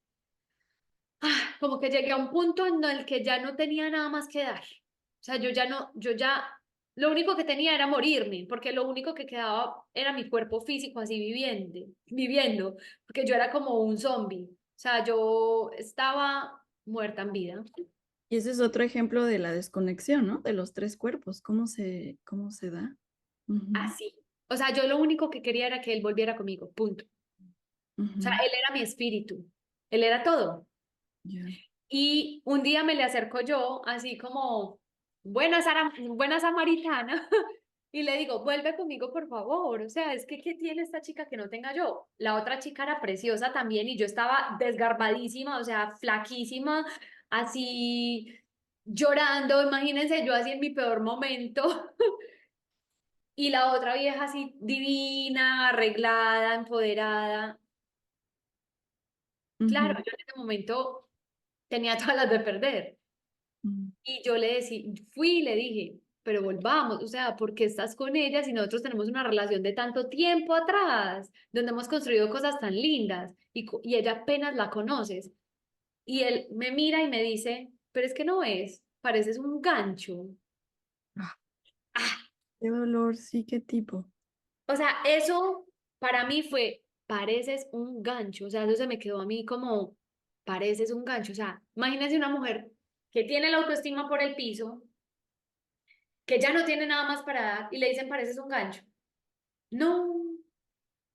llegué a un punto en el que ya no tenía nada más que dar. O sea, yo ya, lo único que tenía era morirme, porque lo único que quedaba era mi cuerpo físico así viviendo, porque yo era como un zombie. O sea, yo estaba muerta en vida. Y ese es otro ejemplo de la desconexión, ¿no? De los tres cuerpos, cómo se da. Ujú, Así. O sea, yo lo único que quería era que él volviera conmigo, punto. O sea, ujú. él era mi espíritu, él era todo. Ya. Y un día me le acerco yo, así como, buena samaritana, y le digo, vuelve conmigo, por favor. O sea, es que, ¿qué tiene esta chica que no tenga yo? La otra chica era preciosa también y yo estaba desgarbadísima, o sea, flaquísima, así llorando, imagínense yo así en mi peor momento. Y la otra vieja así divina, arreglada, empoderada. Claro, Ujú, yo en ese momento tenía todas las de perder. ujú. Y yo le decía, fui y le dije, pero volvamos, o sea, ¿por qué estás con ella si nosotros tenemos una relación de tanto tiempo atrás, donde hemos construido cosas tan lindas y ella apenas la conoces? Y él me mira y me dice, pero es que no es, pareces un gancho. Ah, Ah, qué dolor, sí, qué tipo. o sea, eso para mí fue, pareces un gancho, o sea, eso se me quedó a mí como, pareces un gancho, o sea, imagínese una mujer que tiene la autoestima por el piso, que ya no tiene nada más para dar y le dicen, pareces un gancho. No,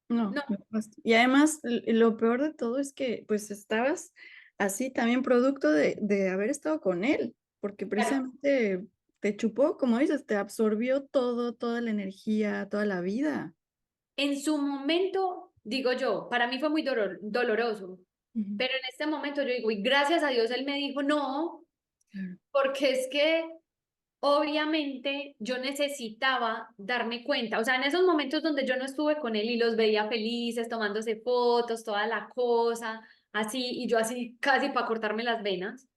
No, no, nefasto. Y además, lo peor de todo es que pues estabas así también producto de haber estado con él, porque claro. precisamente te chupó, como dices, te absorbió todo, toda la energía, toda la vida. En su momento, digo yo, para mí fue muy doloroso, Ujú, pero en este momento yo digo, y gracias a Dios él me dijo, no, claro. porque es que obviamente yo necesitaba darme cuenta, o sea, en esos momentos donde yo no estuve con él y los veía felices, tomándose fotos, toda la cosa, así, y yo así casi para cortarme las venas,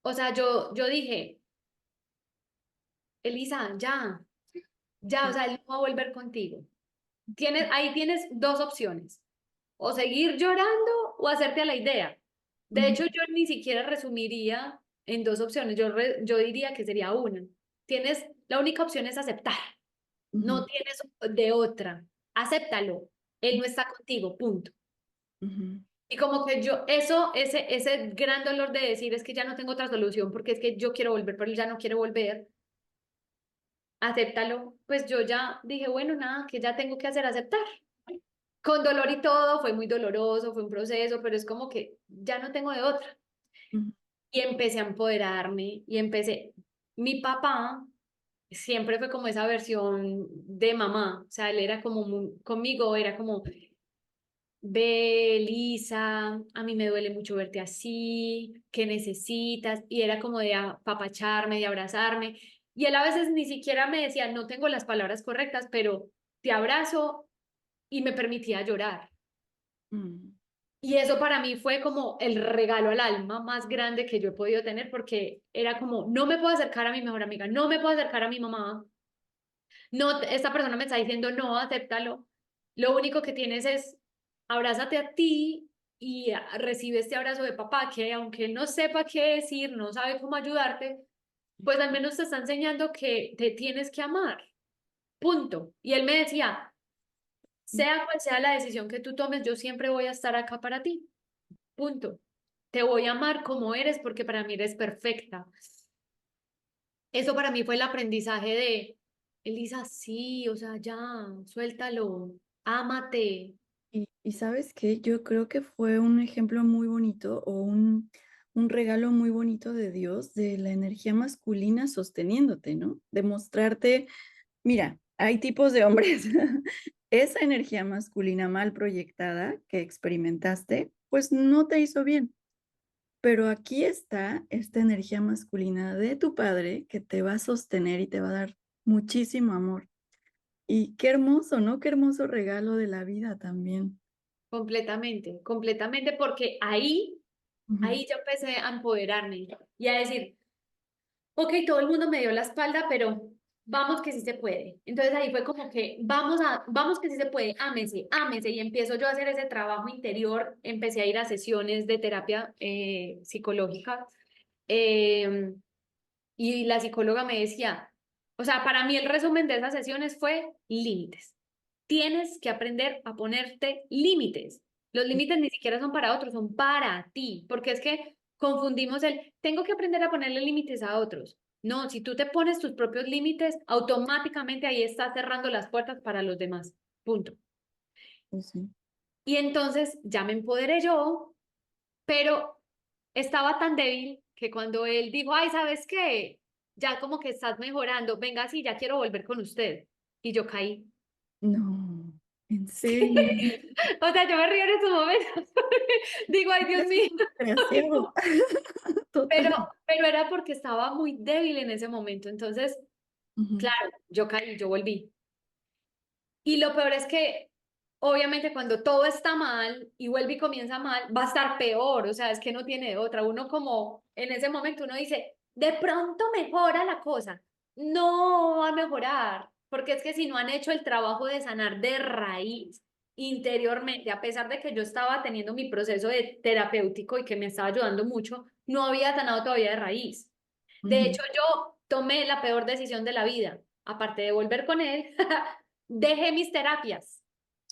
o sea, yo dije, Elisa, ya, o Sí. sea, él no va a volver contigo. Ahí tienes dos opciones, o seguir llorando o hacerte a la idea. De Ujú, hecho, yo ni siquiera resumiría en dos opciones, yo diría que sería una. La única opción es aceptar, no ujú, tienes de otra. Acéptalo, él no está contigo, punto. ujú, Y como que ese gran dolor de decir es que ya no tengo otra solución porque es que yo quiero volver, pero él ya no quiere volver, acéptalo. Pues yo ya dije, bueno, nada, que ya tengo que hacer aceptar. Con dolor y todo, fue muy doloroso, fue un proceso, pero es como que ya no tengo de otra. ujú. Y empecé a empoderarme y mi papá siempre fue como esa versión de mamá, o sea, él era como conmigo, era como, ve, Lisa, a mí me duele mucho verte así, ¿qué necesitas? Y era como de apapacharme, de abrazarme. Y él a veces ni siquiera me decía, no tengo las palabras correctas, pero te abrazo y me permitía llorar. Mm, Y eso para mí fue como el regalo al alma más grande que yo he podido tener porque era como, no me puedo acercar a mi mejor amiga, no me puedo acercar a mi mamá, no, esta persona me está diciendo no, acéptalo. Lo único que tienes es abrázate a ti y recibe este abrazo de papá que aunque él no sepa qué decir, no sabe cómo ayudarte, pues al menos te está enseñando que te tienes que amar, punto. Y él me decía, Sea cual sea la decisión que tú tomes, yo siempre voy a estar acá para ti. Punto. Te voy a amar como eres porque para mí eres perfecta. Eso para mí fue el aprendizaje de, Elisa, sí, o sea, ya, suéltalo, ámate. Y ¿sabes qué? Yo creo que fue un ejemplo muy bonito o un regalo muy bonito de Dios, de la energía masculina sosteniéndote, ¿no? De mostrarte, mira, hay tipos de hombres. Esa energía masculina mal proyectada que experimentaste, pues no te hizo bien. Pero aquí está esta energía masculina de tu padre que te va a sostener y te va a dar muchísimo amor. Y qué hermoso, ¿no? Qué hermoso regalo de la vida también. Completamente, completamente, porque Ujú. ahí yo empecé a empoderarme y a decir, ok, todo el mundo me dio la espalda, pero vamos que sí se puede. Entonces ahí fue como que vamos que sí se puede, ámese, ámese. Y empiezo yo a hacer ese trabajo interior, empecé a ir a sesiones de terapia psicológica. eh, y la psicóloga me decía, o sea, para mí el resumen de esas sesiones fue límites. Tienes que aprender a ponerte límites. Los límites ni siquiera son para otros, son para ti, porque es que confundimos tengo que aprender a ponerle límites a otros. No, si tú te pones tus propios límites, automáticamente ahí estás cerrando las puertas para los demás. Punto. Sí, sí. Y entonces ya me empoderé yo, pero estaba tan débil que cuando él dijo, ay, ¿sabes qué? Ya como que estás mejorando, venga, sí, ya quiero volver con usted. Y yo caí. No, en serio. O sea, yo me río en estos momentos. Digo, ay, Dios Es mío. un desgraciado. Pero, Total. pero era porque estaba muy débil en ese momento. Entonces, Ujú, claro, yo caí, yo volví. Y lo peor es que, obviamente, cuando todo está mal y vuelve y comienza mal, va a estar peor. O sea, es que no tiene de otra. Uno como, en ese momento uno dice, de pronto mejora la cosa. No va a mejorar, porque es que si no han hecho el trabajo de sanar de raíz interiormente, a pesar de que yo estaba teniendo mi proceso de terapéutico y que me estaba ayudando mucho, no había sanado todavía de raíz. De ujú. hecho, yo tomé la peor decisión de la vida, aparte de volver con él, dejé mis terapias.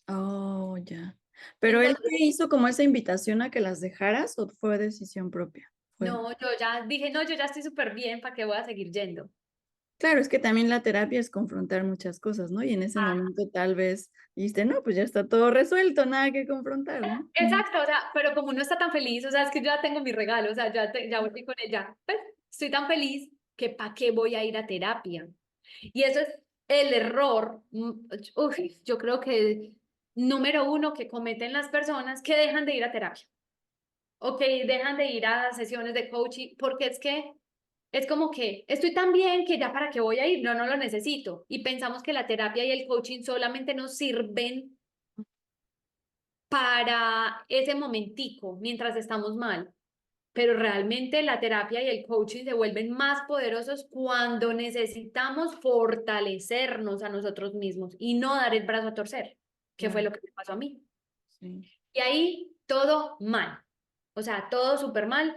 Oh, ya. Pero él Entonces, te hizo como esa invitación a que las dejaras o fue decisión propia. Fue. no, yo ya dije, no, yo ya estoy súper bien, ¿para qué voy a seguir yendo? Claro, es que también la terapia es confrontar muchas cosas, ¿no? Y en ese Ah, momento tal vez dijiste, no, pues ya está todo resuelto, nada que confrontar, ¿no? Ujú. exacto, o sea, pero como uno está tan feliz, o sea, es que yo ya tengo mi regalo, o sea, ya volví con ella, pues estoy tan feliz que ¿para qué voy a ir a terapia? Y eso es el error, uf, yo creo que número uno que cometen las personas que dejan de ir a terapia. Ok, dejan de ir a sesiones de coaching, porque es que es como que estoy tan bien que ya para qué voy a ir, no, no lo necesito. Y pensamos que la terapia y el coaching solamente nos sirven para ese momentico mientras estamos mal, pero realmente la terapia y el coaching se vuelven más poderosos cuando necesitamos fortalecernos a nosotros mismos y no dar el brazo a torcer, que fue Claro, lo que me pasó a mí. sí. Y ahí todo mal, o sea, todo súper mal.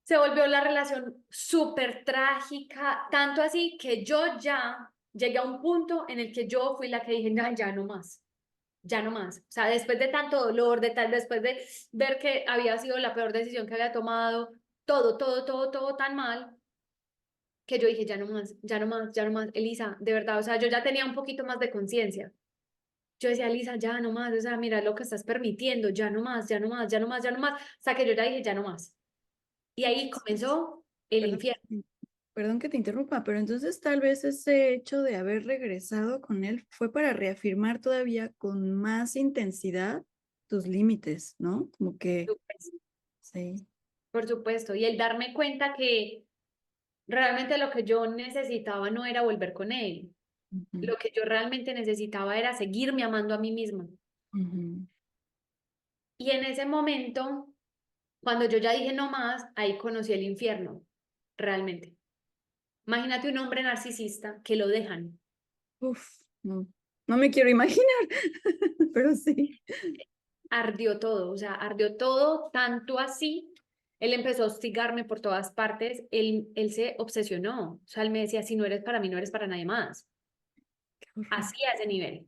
Se volvió la relación súper trágica, tanto así que yo ya llegué a un punto en el que yo fui la que dije, "Ay, ya no más, ya no más". O sea, después de tanto dolor, después de ver que había sido la peor decisión que había tomado, todo tan mal, que yo dije, ya no más, ya no más, ya no más, Elisa, de verdad, o sea, yo ya tenía un poquito más de conciencia. Yo decía, Elisa, ya no más, o sea, mira lo que estás permitiendo, ya no más, ya no más, ya no más, ya no más. O sea, que yo ya dije, ya no más. Y ahí comenzó el Perdón, infierno. perdón que te interrumpa, pero entonces tal vez ese hecho de haber regresado con él fue para reafirmar todavía con más intensidad tus límites, ¿no? Como que, sí. Por supuesto, y el darme cuenta que realmente lo que yo necesitaba no era volver con él, Ujú, lo que yo realmente necesitaba era seguirme amando a mí misma. ujú. Y en ese momento, cuando yo ya dije no más, ahí conocí el infierno, realmente. Imagínate un hombre narcisista que lo dejan. Uf, no, no me quiero imaginar, pero sí. Ardió todo, o sea, ardió todo tanto así. Él empezó a hostigarme por todas partes, él se obsesionó, o sea, él me decía, si no eres para mí, no eres para nadie más. Qué horror. Así a ese nivel.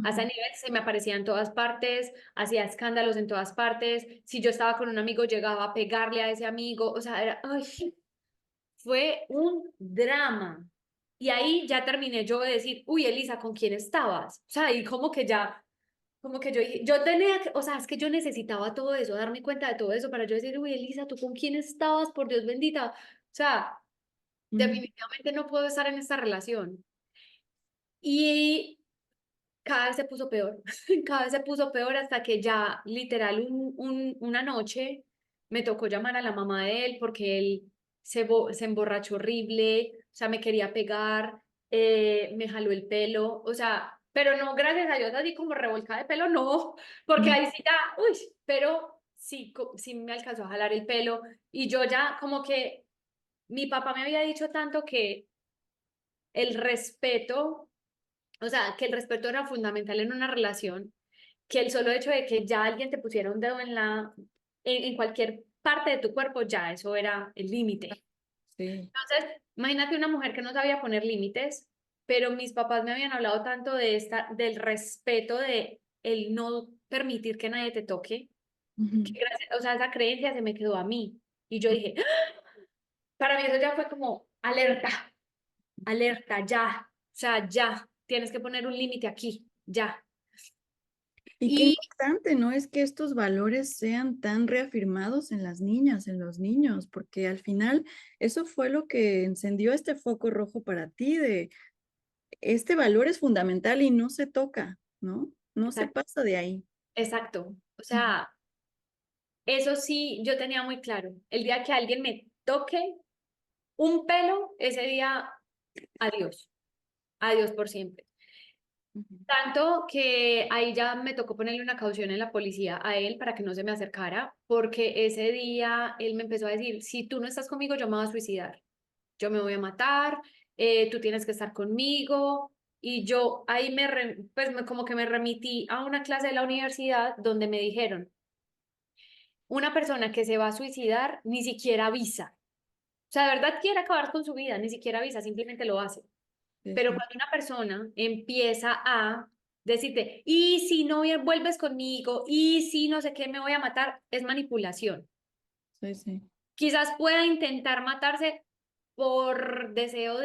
A ese Ujú, nivel se me aparecía en todas partes, hacía escándalos en todas partes. Si yo estaba con un amigo, llegaba a pegarle a ese amigo. O sea, ay, fue un drama. Y ahí ya terminé yo de decir, uy, Elisa, ¿con quién estabas? O sea, y como que yo dije, yo tenía que, o sea, es que yo necesitaba todo eso, darme cuenta de todo eso para yo decir, uy, Elisa, ¿tú con quién estabas? Por Dios bendita. O sea, ujú, definitivamente no puedo estar en esta relación. Y cada vez se puso peor, cada vez se puso peor hasta que ya literal una noche me tocó llamar a la mamá de él porque él se emborrachó horrible, o sea, me quería pegar, me jaló el pelo, o sea, pero no, gracias a Dios, así como revolcada de pelo, no, porque ujú, ahí sí ya, uy, pero sí, sí me alcanzó a jalar el pelo y yo ya como que mi papá me había dicho tanto que el respeto, o sea, que el respeto era fundamental en una relación, que el solo hecho de que ya alguien te pusiera un dedo en cualquier parte de tu cuerpo, ya eso era el límite. sí. Entonces, imagínate una mujer que no sabía poner límites, pero mis papás me habían hablado tanto de del respeto, de el no permitir que nadie te toque, Ujú. que o sea, esa creencia se me quedó a mí. Y yo dije, ¡ah! Para mí eso ya fue como alerta, alerta, ya, o sea, ya, tienes que poner un límite aquí, ya. Y qué Y importante, ¿no? Es que estos valores sean tan reafirmados en las niñas, en los niños, porque al final eso fue lo que encendió este foco rojo para ti de este valor es fundamental y no se toca, ¿no? No se exacto, pasa de ahí. exacto. O Ujú, sea, eso sí, yo tenía muy claro. El día que alguien me toque un pelo, ese día, adiós, adiós por siempre. ujú. Tanto que ahí ya me tocó ponerle una caución en la policía a él para que no se me acercara, porque ese día él me empezó a decir, si tú no estás conmigo, yo me voy a suicidar, yo me voy a matar, tú tienes que estar conmigo. Y yo ahí como que me remití a una clase de la universidad donde me dijeron, una persona que se va a suicidar ni siquiera avisa. O sea, de verdad quiere acabar con su vida, ni siquiera avisa, simplemente lo hace. Sí, Pero sí, cuando una persona empieza a decirte, y si no vuelves conmigo, y si no sé qué, me voy a matar, es manipulación. sí, sí. Quizás pueda intentar matarse por deseo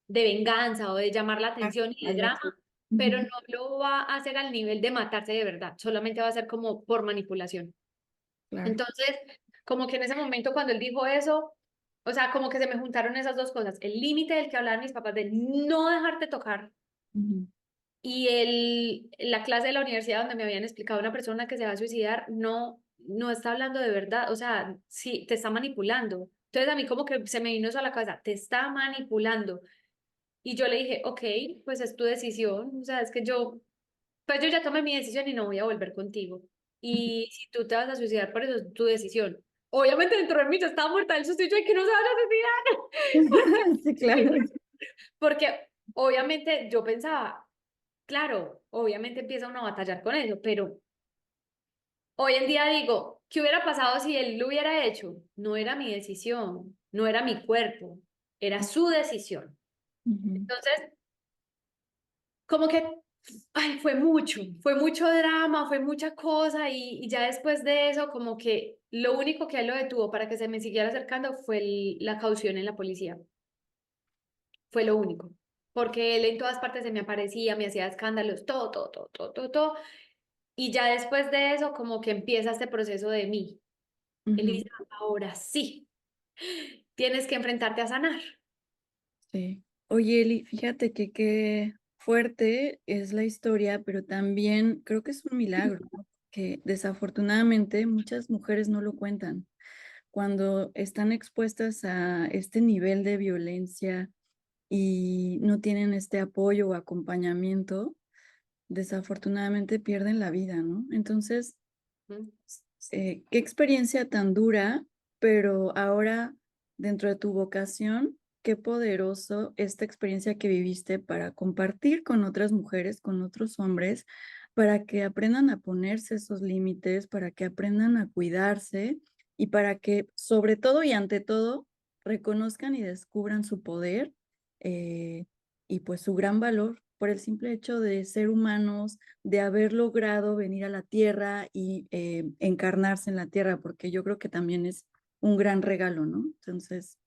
de venganza o de llamar la Ah, atención y de algo drama, así. pero Ujú, no lo va a hacer al nivel de matarse de verdad, solamente va a ser como por manipulación. claro. Entonces, como que en ese momento cuando él dijo eso, o sea, como que se me juntaron esas dos cosas, el límite del que hablaban mis papás de no dejarte tocar Ujú, y la clase de la universidad donde me habían explicado una persona que se va a suicidar, no está hablando de verdad, o sea, sí, te está manipulando. Entonces a mí como que se me vino eso a la cabeza, te está manipulando. Y yo le dije, ok, pues es tu decisión, o sea, es que pues yo ya tomé mi decisión y no voy a volver contigo. ujú. Y si tú te vas a suicidar por eso, es tu decisión. Obviamente dentro de mí yo estaba muerta del susto y yo, "Ay, que no se vaya a suicidar". Sí, claro. Porque obviamente yo pensaba, claro, obviamente empieza uno a batallar con eso, pero hoy en día digo, ¿qué hubiera pasado si él lo hubiera hecho? No era mi decisión, no era mi cuerpo, era su decisión. Ujú. Entonces, como que, ay, fue mucho drama, fue mucha cosa y ya después de eso, como que lo único que él lo detuvo para que se me siguiera acercando fue la caución en la policía, fue lo único. Porque él en todas partes se me aparecía, me hacía escándalos, todo, todo, todo, todo, todo, todo. Y ya después de eso, como que empieza este proceso de mí. Ujú, Elisa, ahora sí, tienes que enfrentarte a sanar. sí. Oye, Eli, fíjate que qué fuerte es la historia, pero también creo que es un milagro, ¿no? Que desafortunadamente muchas mujeres no lo cuentan. Cuando están expuestas a este nivel de violencia y no tienen este apoyo o acompañamiento, desafortunadamente pierden la vida, ¿no? Entonces, ¿Mm? qué experiencia tan dura, pero ahora dentro de tu vocación, qué poderoso esta experiencia que viviste para compartir con otras mujeres, con otros hombres, para que aprendan a ponerse esos límites, para que aprendan a cuidarse y para que, sobre todo y ante todo, reconozcan y descubran su poder, eh, y pues su gran valor por el simple hecho de ser humanos, de haber logrado venir a la Tierra y encarnarse en la Tierra, porque yo creo que también es un gran regalo, ¿no? Entonces,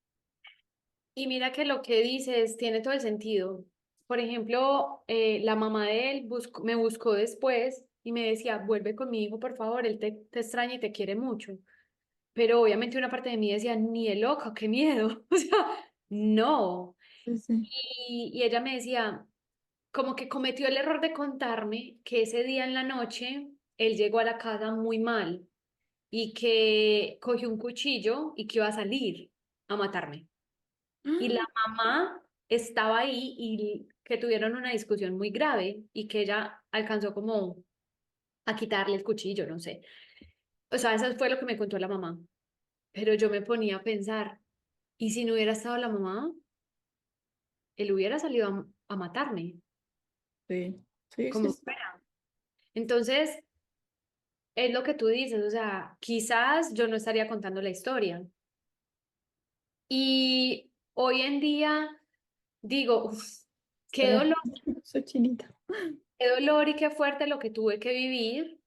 Y mira que lo que dices tiene todo el sentido. Por ejemplo, la mamá de él me buscó después y me decía, vuelve con mi hijo, por favor, él te extraña y te quiere mucho. Pero obviamente una parte de mí decía, ni de loca, qué miedo. O sea, no. sí, sí. Y ella me decía, como que cometió el error de contarme que ese día en la noche él llegó a la casa muy mal y que cogió un cuchillo y que iba a salir a matarme. Y la mamá estaba ahí y que tuvieron una discusión muy grave y que ella alcanzó como a quitarle el cuchillo, no sé. O sea, eso fue lo que me contó la mamá. Pero yo me ponía a pensar, ¿y si no hubiera estado la mamá? Él hubiera salido a matarme, Sí, sí, sí, como sí. fuera. Entonces, es lo que tú dices, o sea, quizás yo no estaría contando la historia. Y hoy en día digo, uf, qué Está, dolor, soy chinita. qué dolor y qué fuerte lo que tuve que vivir,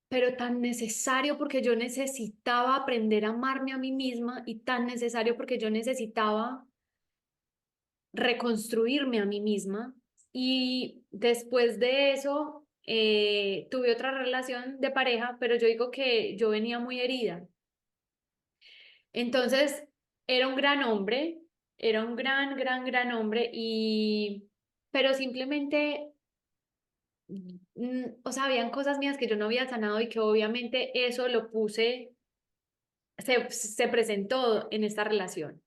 pero tan necesario porque yo necesitaba aprender a amarme a mí misma y tan necesario porque yo necesitaba reconstruirme a mí misma. Y después de eso, tuve otra relación de pareja, pero yo digo que yo venía muy herida. Entonces, era un gran hombre, era un gran hombre pero simplemente, o sea, habían cosas mías que yo no había sanado y que obviamente eso lo puse, se presentó en esta relación.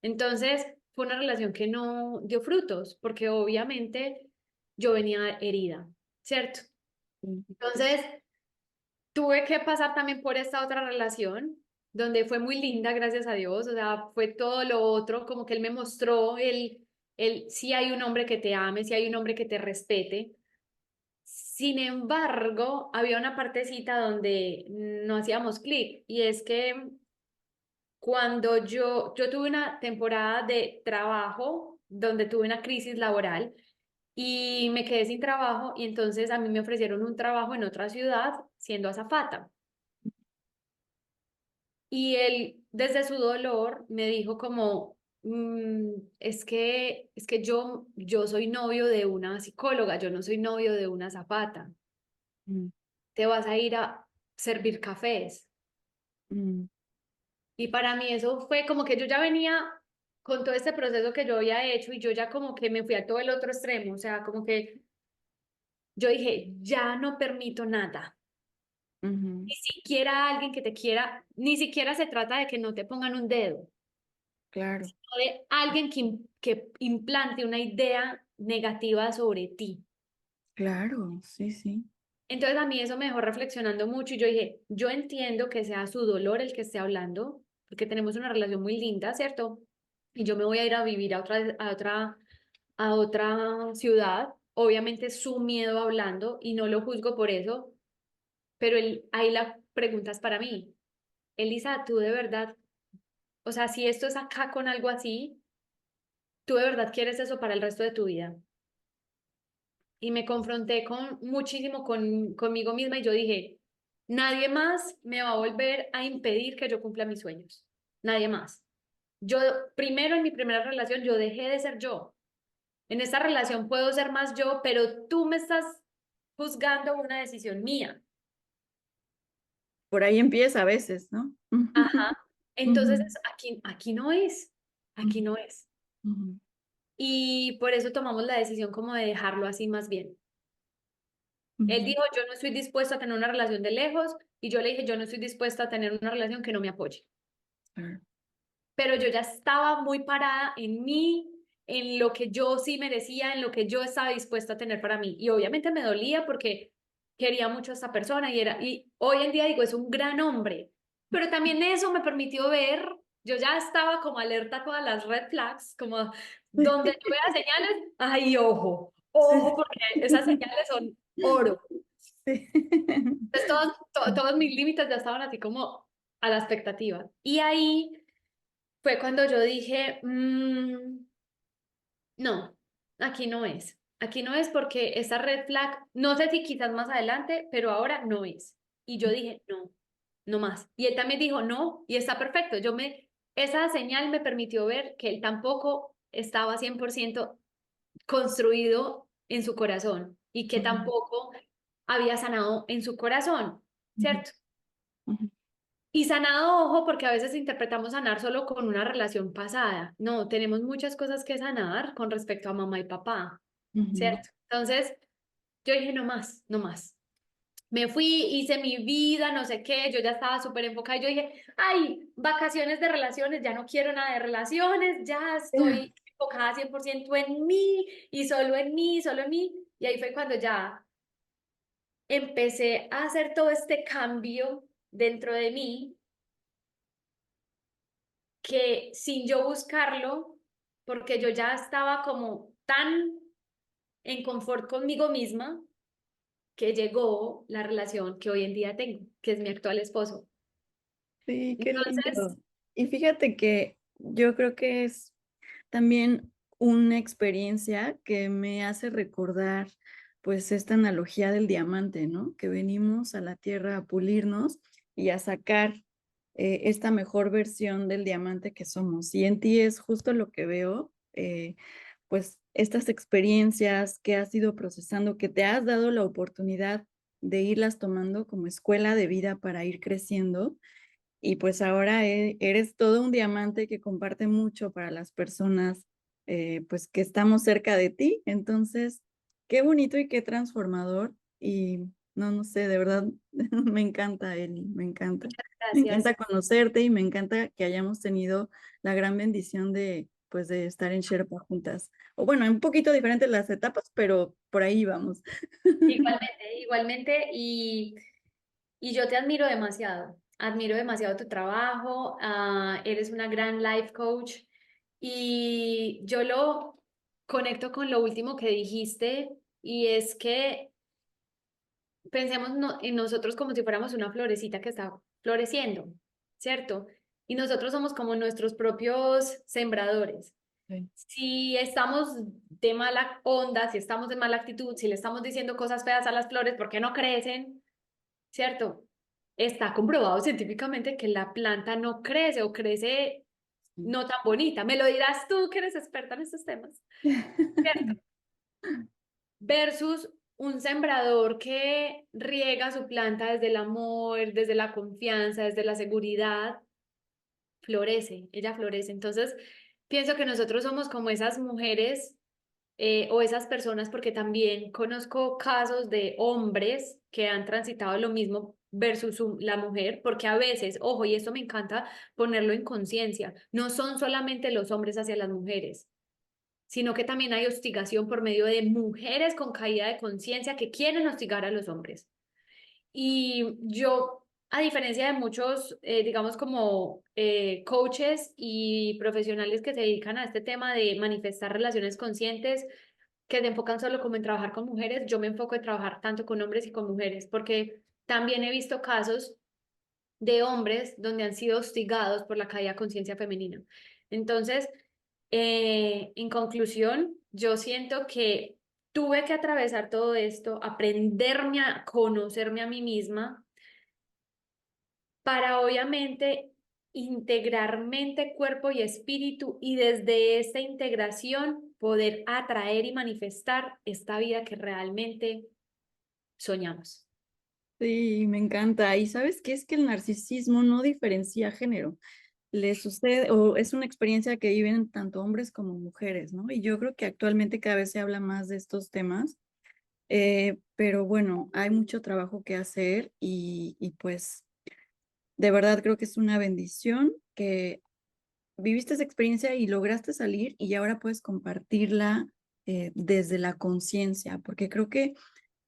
Entonces, fue una relación que no dio frutos, porque obviamente yo venía herida, ¿cierto? Sí. Entonces, tuve que pasar también por esta otra relación, donde fue muy linda, gracias a Dios, o sea, fue todo lo otro, como que él me mostró si hay un hombre que te ame, si hay un hombre que te respete. Sin embargo, había una partecita donde no hacíamos clic, y es que cuando yo tuve una temporada de trabajo donde tuve una crisis laboral y me quedé sin trabajo y entonces a mí me ofrecieron un trabajo en otra ciudad siendo azafata. Y él, desde su dolor, me dijo como, es que yo soy novio de una psicóloga, yo no soy novio de una azafata. Mm, Te vas a ir a servir cafés. mm, Y para mí eso fue como que yo ya venía con todo este proceso que yo había hecho y yo ya como que me fui a todo el otro extremo, o sea, como que yo dije, ya no permito nada, ujú. ni siquiera alguien que te quiera, ni siquiera se trata de que no te pongan un dedo, Claro, o de alguien que implante una idea negativa sobre ti. claro, sí, sí. Entonces a mí eso me dejó reflexionando mucho y yo dije, yo entiendo que sea su dolor el que esté hablando, porque tenemos una relación muy linda, ¿cierto? Y yo me voy a ir a vivir a otra ciudad, obviamente su miedo hablando y no lo juzgo por eso, pero ahí la pregunta es para mí, Elisa, tú de verdad, o sea, si esto es acá con algo así, ¿tú de verdad quieres eso para el resto de tu vida? Y me confronté muchísimo conmigo misma y yo dije, nadie más me va a volver a impedir que yo cumpla mis sueños. Nadie más. Yo, primero en mi primera relación, yo dejé de ser yo. En esta relación puedo ser más yo, pero tú me estás juzgando una decisión mía. Por ahí empieza a veces, ¿no? Ajá. Entonces, Ujú, aquí no es. Aquí ujú, no es. ujú, Y por eso tomamos la decisión como de dejarlo así más bien. Él ujú, dijo, yo no estoy dispuesto a tener una relación de lejos y yo le dije, yo no estoy dispuesta a tener una relación que no me apoye. claro. Pero yo ya estaba muy parada en mí, en lo que yo sí merecía, en lo que yo estaba dispuesta a tener para mí. Y obviamente me dolía porque quería mucho a esta persona y hoy en día digo, es un gran hombre. Pero también eso me permitió ver, yo ya estaba como alerta a todas las red flags, como donde yo vea señales, ay, ojo, Sí, ojo, porque esas señales son oro. sí. Entonces todos mis límites ya estaban así como a la expectativa. Y ahí fue cuando yo dije, no. aquí no es porque esa red flag, no sé si quizás más adelante, pero ahora no es. Y yo dije, no, no más. Y él también dijo, no, y está perfecto. Esa señal me permitió ver que él tampoco estaba 100% construido en su corazón y que Ujú, tampoco había sanado en su corazón, ujú, ¿cierto? ujú, Y sanado, ojo, porque a veces interpretamos sanar solo con una relación pasada. No, tenemos muchas cosas que sanar con respecto a mamá y papá, ujú. ¿cierto? Entonces, yo dije, no más, no más. Me fui, hice mi vida, no sé qué, yo ya estaba súper enfocada y yo dije, ay, vacaciones de relaciones, ya no quiero nada de relaciones, ya estoy enfocada 100% en mí y solo en mí, solo en mí. Y ahí fue cuando ya empecé a hacer todo este cambio dentro de mí que sin yo buscarlo, porque yo ya estaba como tan en confort conmigo misma, que llegó la relación que hoy en día tengo, que es mi actual esposo. Sí, qué Entonces, lindo. Y fíjate que yo creo que es también una experiencia que me hace recordar, pues, esta analogía del diamante, ¿no? Que venimos a la tierra a pulirnos y a sacar esta mejor versión del diamante que somos. Y en ti es justo lo que veo, pues, estas experiencias que has ido procesando, que te has dado la oportunidad de irlas tomando como escuela de vida para ir creciendo y pues ahora eres todo un diamante que comparte mucho para las personas, pues que estamos cerca de ti. Entonces, qué bonito y qué transformador. Y no, no sé, de verdad, me encanta, Eli, me encanta. muchas Me gracias. encanta conocerte y me encanta que hayamos tenido la gran bendición de, pues, de estar en Sherpa juntas. O bueno, un poquito diferentes las etapas, pero por ahí vamos. Igualmente, igualmente, y yo te admiro demasiado tu trabajo, eres una gran life coach y yo lo conecto con lo último que dijiste y es que pensemos en nosotros como si fuéramos una florecita que está floreciendo, ¿cierto? Y nosotros somos como nuestros propios sembradores. Sí. Si estamos de mala onda, si estamos de mala actitud, si le estamos diciendo cosas feas a las flores porque no crecen, ¿cierto? Está comprobado científicamente que la planta no crece o crece no tan bonita. Me lo dirás tú que eres experta en estos temas, ¿cierto? Versus un sembrador que riega su planta desde el amor, desde la confianza, desde la seguridad, florece, ella florece. Entonces, pienso que nosotros somos como esas mujeres o esas personas, porque también conozco casos de hombres que han transitado lo mismo versus la mujer, porque a veces, ojo, y esto me encanta ponerlo en conciencia, no son solamente los hombres hacia las mujeres, sino que también hay hostigación por medio de mujeres con caída de conciencia que quieren hostigar a los hombres. Y yo, a diferencia de muchos, digamos, como coaches y profesionales que se dedican a este tema de manifestar relaciones conscientes, que se enfocan solo como en trabajar con mujeres, yo me enfoco en trabajar tanto con hombres y con mujeres, porque también he visto casos de hombres donde han sido hostigados por la caída de conciencia femenina. Entonces, en conclusión, yo siento que tuve que atravesar todo esto, aprenderme a conocerme a mí misma para obviamente integrar mente, cuerpo y espíritu y desde esta integración poder atraer y manifestar esta vida que realmente soñamos. Sí, me encanta. Y sabes qué es que el narcisismo no diferencia género. Le sucede o es una experiencia que viven tanto hombres como mujeres, ¿no? Y yo creo que actualmente cada vez se habla más de estos temas, pero bueno, hay mucho trabajo que hacer y pues de verdad creo que es una bendición que viviste esa experiencia y lograste salir y ahora puedes compartirla desde la conciencia, porque creo que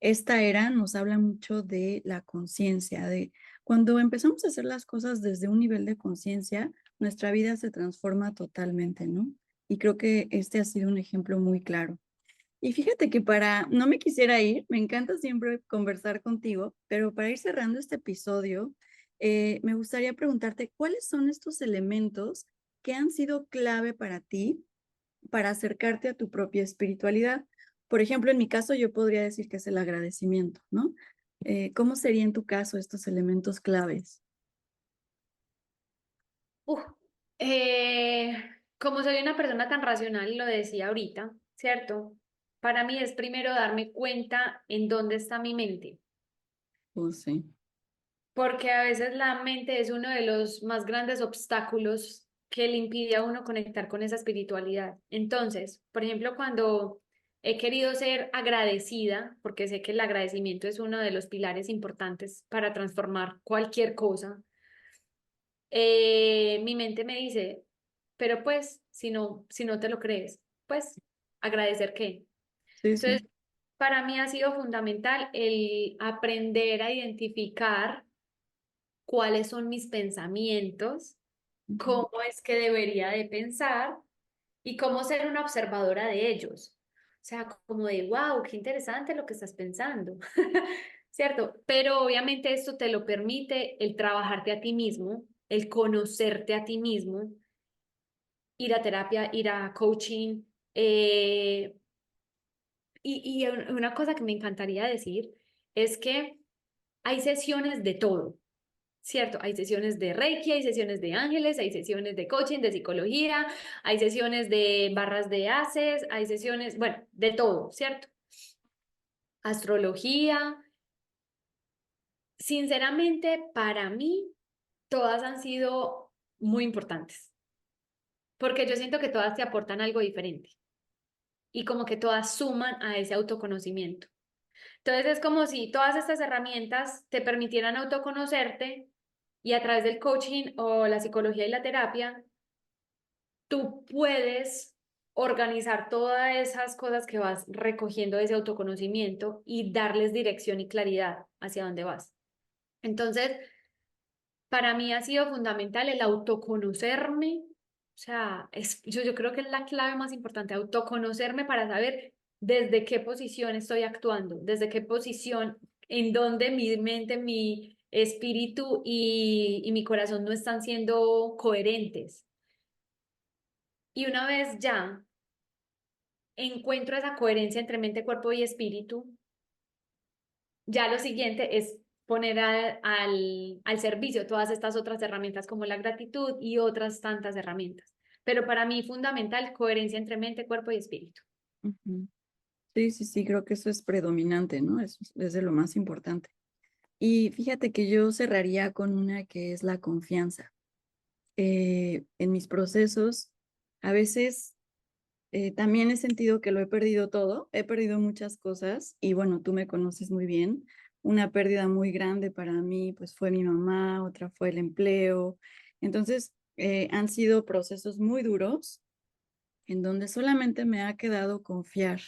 esta era nos habla mucho de la conciencia, de cuando empezamos a hacer las cosas desde un nivel de conciencia, nuestra vida se transforma totalmente, ¿no? Y creo que este ha sido un ejemplo muy claro. Y fíjate que no me quisiera ir, me encanta siempre conversar contigo, pero para ir cerrando este episodio, me gustaría preguntarte, ¿cuáles son estos elementos que han sido clave para ti para acercarte a tu propia espiritualidad. Por ejemplo, en mi caso yo podría decir que es el agradecimiento, ¿no? ¿Cómo sería en tu caso estos elementos claves? Uf, eh, como soy una persona tan racional, lo decía ahorita, ¿cierto? Para mí es primero darme cuenta en dónde está mi mente, Oh, sí. porque a veces la mente es uno de los más grandes obstáculos que le impide a uno conectar con esa espiritualidad. Entonces, por ejemplo, cuando he querido ser agradecida, porque sé que el agradecimiento es uno de los pilares importantes para transformar cualquier cosa, mi mente me dice, pero pues, si no te lo crees, pues, agradecer qué. Sí, Entonces, sí. para mí ha sido fundamental el aprender a identificar cuáles son mis pensamientos, Ujú. cómo es que debería de pensar y cómo ser una observadora de ellos. O sea, como de, wow, qué interesante lo que estás pensando, ¿cierto? Pero obviamente esto te lo permite el trabajarte a ti mismo, el conocerte a ti mismo, ir a terapia, ir a coaching. eh, y una cosa que me encantaría decir es que hay sesiones de todo. ¿Cierto? Hay sesiones de Reiki, hay sesiones de ángeles, hay sesiones de coaching, de psicología, hay sesiones de barras de haces, hay sesiones, bueno, de todo, ¿cierto? Astrología. Sinceramente, para mí, todas han sido muy importantes, porque yo siento que todas te aportan algo diferente y como que todas suman a ese autoconocimiento. Entonces es como si todas estas herramientas te permitieran autoconocerte y a través del coaching o la psicología y la terapia tú puedes organizar todas esas cosas que vas recogiendo de ese autoconocimiento y darles dirección y claridad hacia dónde vas. Entonces, para mí ha sido fundamental el autoconocerme, o sea, yo creo que es la clave más importante, autoconocerme para saber desde qué posición estoy actuando, desde qué posición, en dónde mi mente, mi espíritu y mi corazón no están siendo coherentes. Y una vez ya encuentro esa coherencia entre mente, cuerpo y espíritu, ya lo siguiente es poner al servicio todas estas otras herramientas como la gratitud y otras tantas herramientas. Pero para mí fundamental coherencia entre mente, cuerpo y espíritu. Ujú. Sí, sí, sí, creo que eso es predominante, ¿no? Eso es de lo más importante. Y fíjate que yo cerraría con una que es la confianza. En mis procesos, a veces también he sentido que lo he perdido todo, he perdido muchas cosas y bueno, tú me conoces muy bien. Una pérdida muy grande para mí, pues fue mi mamá, otra fue el empleo. Entonces, han sido procesos muy duros en donde solamente me ha quedado confiar,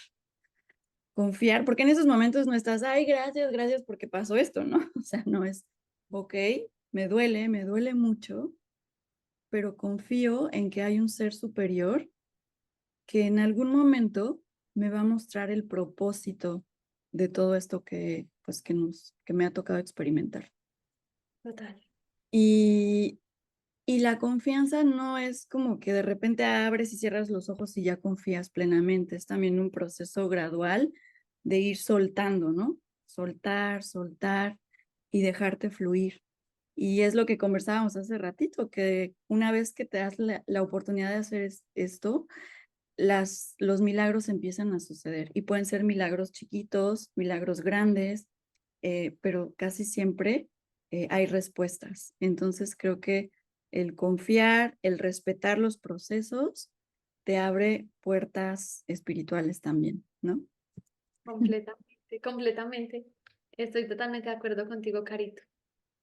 confiar, porque en esos momentos no estás, ay, gracias, gracias porque pasó esto, ¿no? O sea, no es, ok, me duele mucho, pero confío en que hay un ser superior que en algún momento me va a mostrar el propósito de todo esto que, pues, que me ha tocado experimentar. Total. Y, y la confianza no es como que de repente abres y cierras los ojos y ya confías plenamente, es también un proceso gradual de ir soltando, ¿no? Soltar, soltar y dejarte fluir. Y es lo que conversábamos hace ratito, que una vez que te das la oportunidad de hacer esto, los milagros empiezan a suceder y pueden ser milagros chiquitos, milagros grandes, pero casi siempre hay respuestas. Entonces creo que el confiar, el respetar los procesos, te abre puertas espirituales también, ¿no? Completamente, completamente. Estoy totalmente de acuerdo contigo, Carito.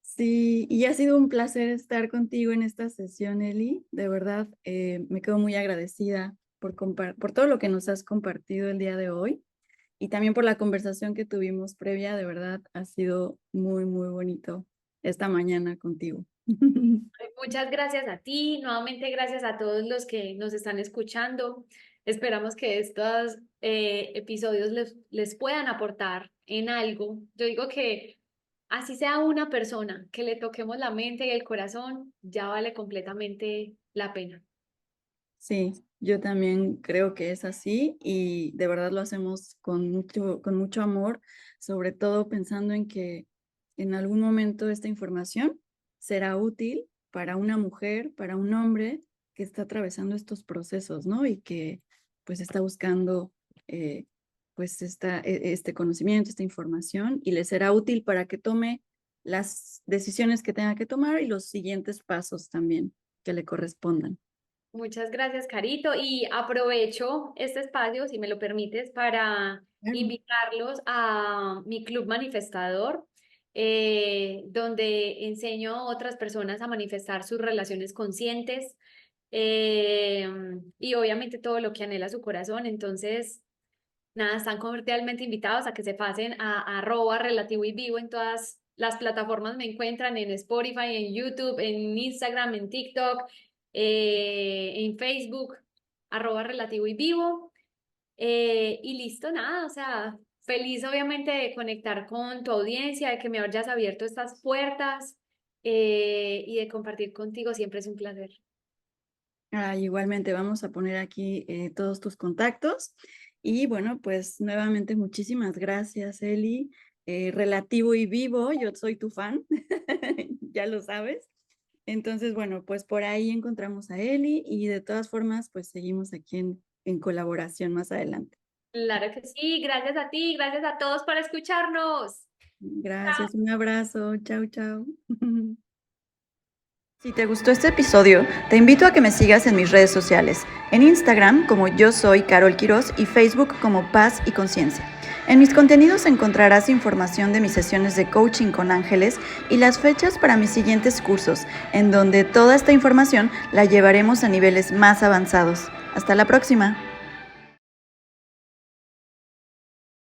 Sí, y ha sido un placer estar contigo en esta sesión, Eli. De verdad, me quedo muy agradecida por todo lo que nos has compartido el día de hoy y también por la conversación que tuvimos previa. De verdad, ha sido muy, muy bonito esta mañana contigo. Muchas gracias a ti, nuevamente gracias a todos los que nos están escuchando. Esperamos que estos episodios les puedan aportar en algo. Yo digo que así sea una persona que le toquemos la mente y el corazón, ya vale completamente la pena. Sí, yo también creo que es así y de verdad lo hacemos con mucho amor, sobre todo pensando en que en algún momento esta información será útil para una mujer, para un hombre que está atravesando estos procesos, ¿no? Y que pues está buscando pues este conocimiento, esta información y le será útil para que tome las decisiones que tenga que tomar y los siguientes pasos también que le correspondan. Muchas gracias, Carito. Y aprovecho este espacio, si me lo permites, para Claro. invitarlos a mi club manifestador, donde enseño a otras personas a manifestar sus relaciones conscientes y obviamente todo lo que anhela su corazón. Entonces, nada, están cordialmente invitados a que se pasen a @relativo y vivo en todas las plataformas. Me encuentran en Spotify, en YouTube, en Instagram, en TikTok, en Facebook, @relativo y vivo. Y listo, nada, o sea, feliz obviamente de conectar con tu audiencia, de que me hayas abierto estas puertas y de compartir contigo. Siempre es un placer. Igualmente vamos a poner aquí todos tus contactos. Y bueno, pues nuevamente muchísimas gracias, Eli. Relativo y Vivo, yo soy tu fan, ya lo sabes. Entonces, bueno, pues por ahí encontramos a Eli y de todas formas, pues seguimos aquí en colaboración más adelante. Claro que sí, gracias a ti, gracias a todos por escucharnos. Gracias, un abrazo, chao, chao. Si te gustó este episodio, te invito a que me sigas en mis redes sociales, en Instagram como Yo Soy Carol Quirós y Facebook como Paz y Conciencia. En mis contenidos encontrarás información de mis sesiones de coaching con ángeles y las fechas para mis siguientes cursos, en donde toda esta información la llevaremos a niveles más avanzados. Hasta la próxima.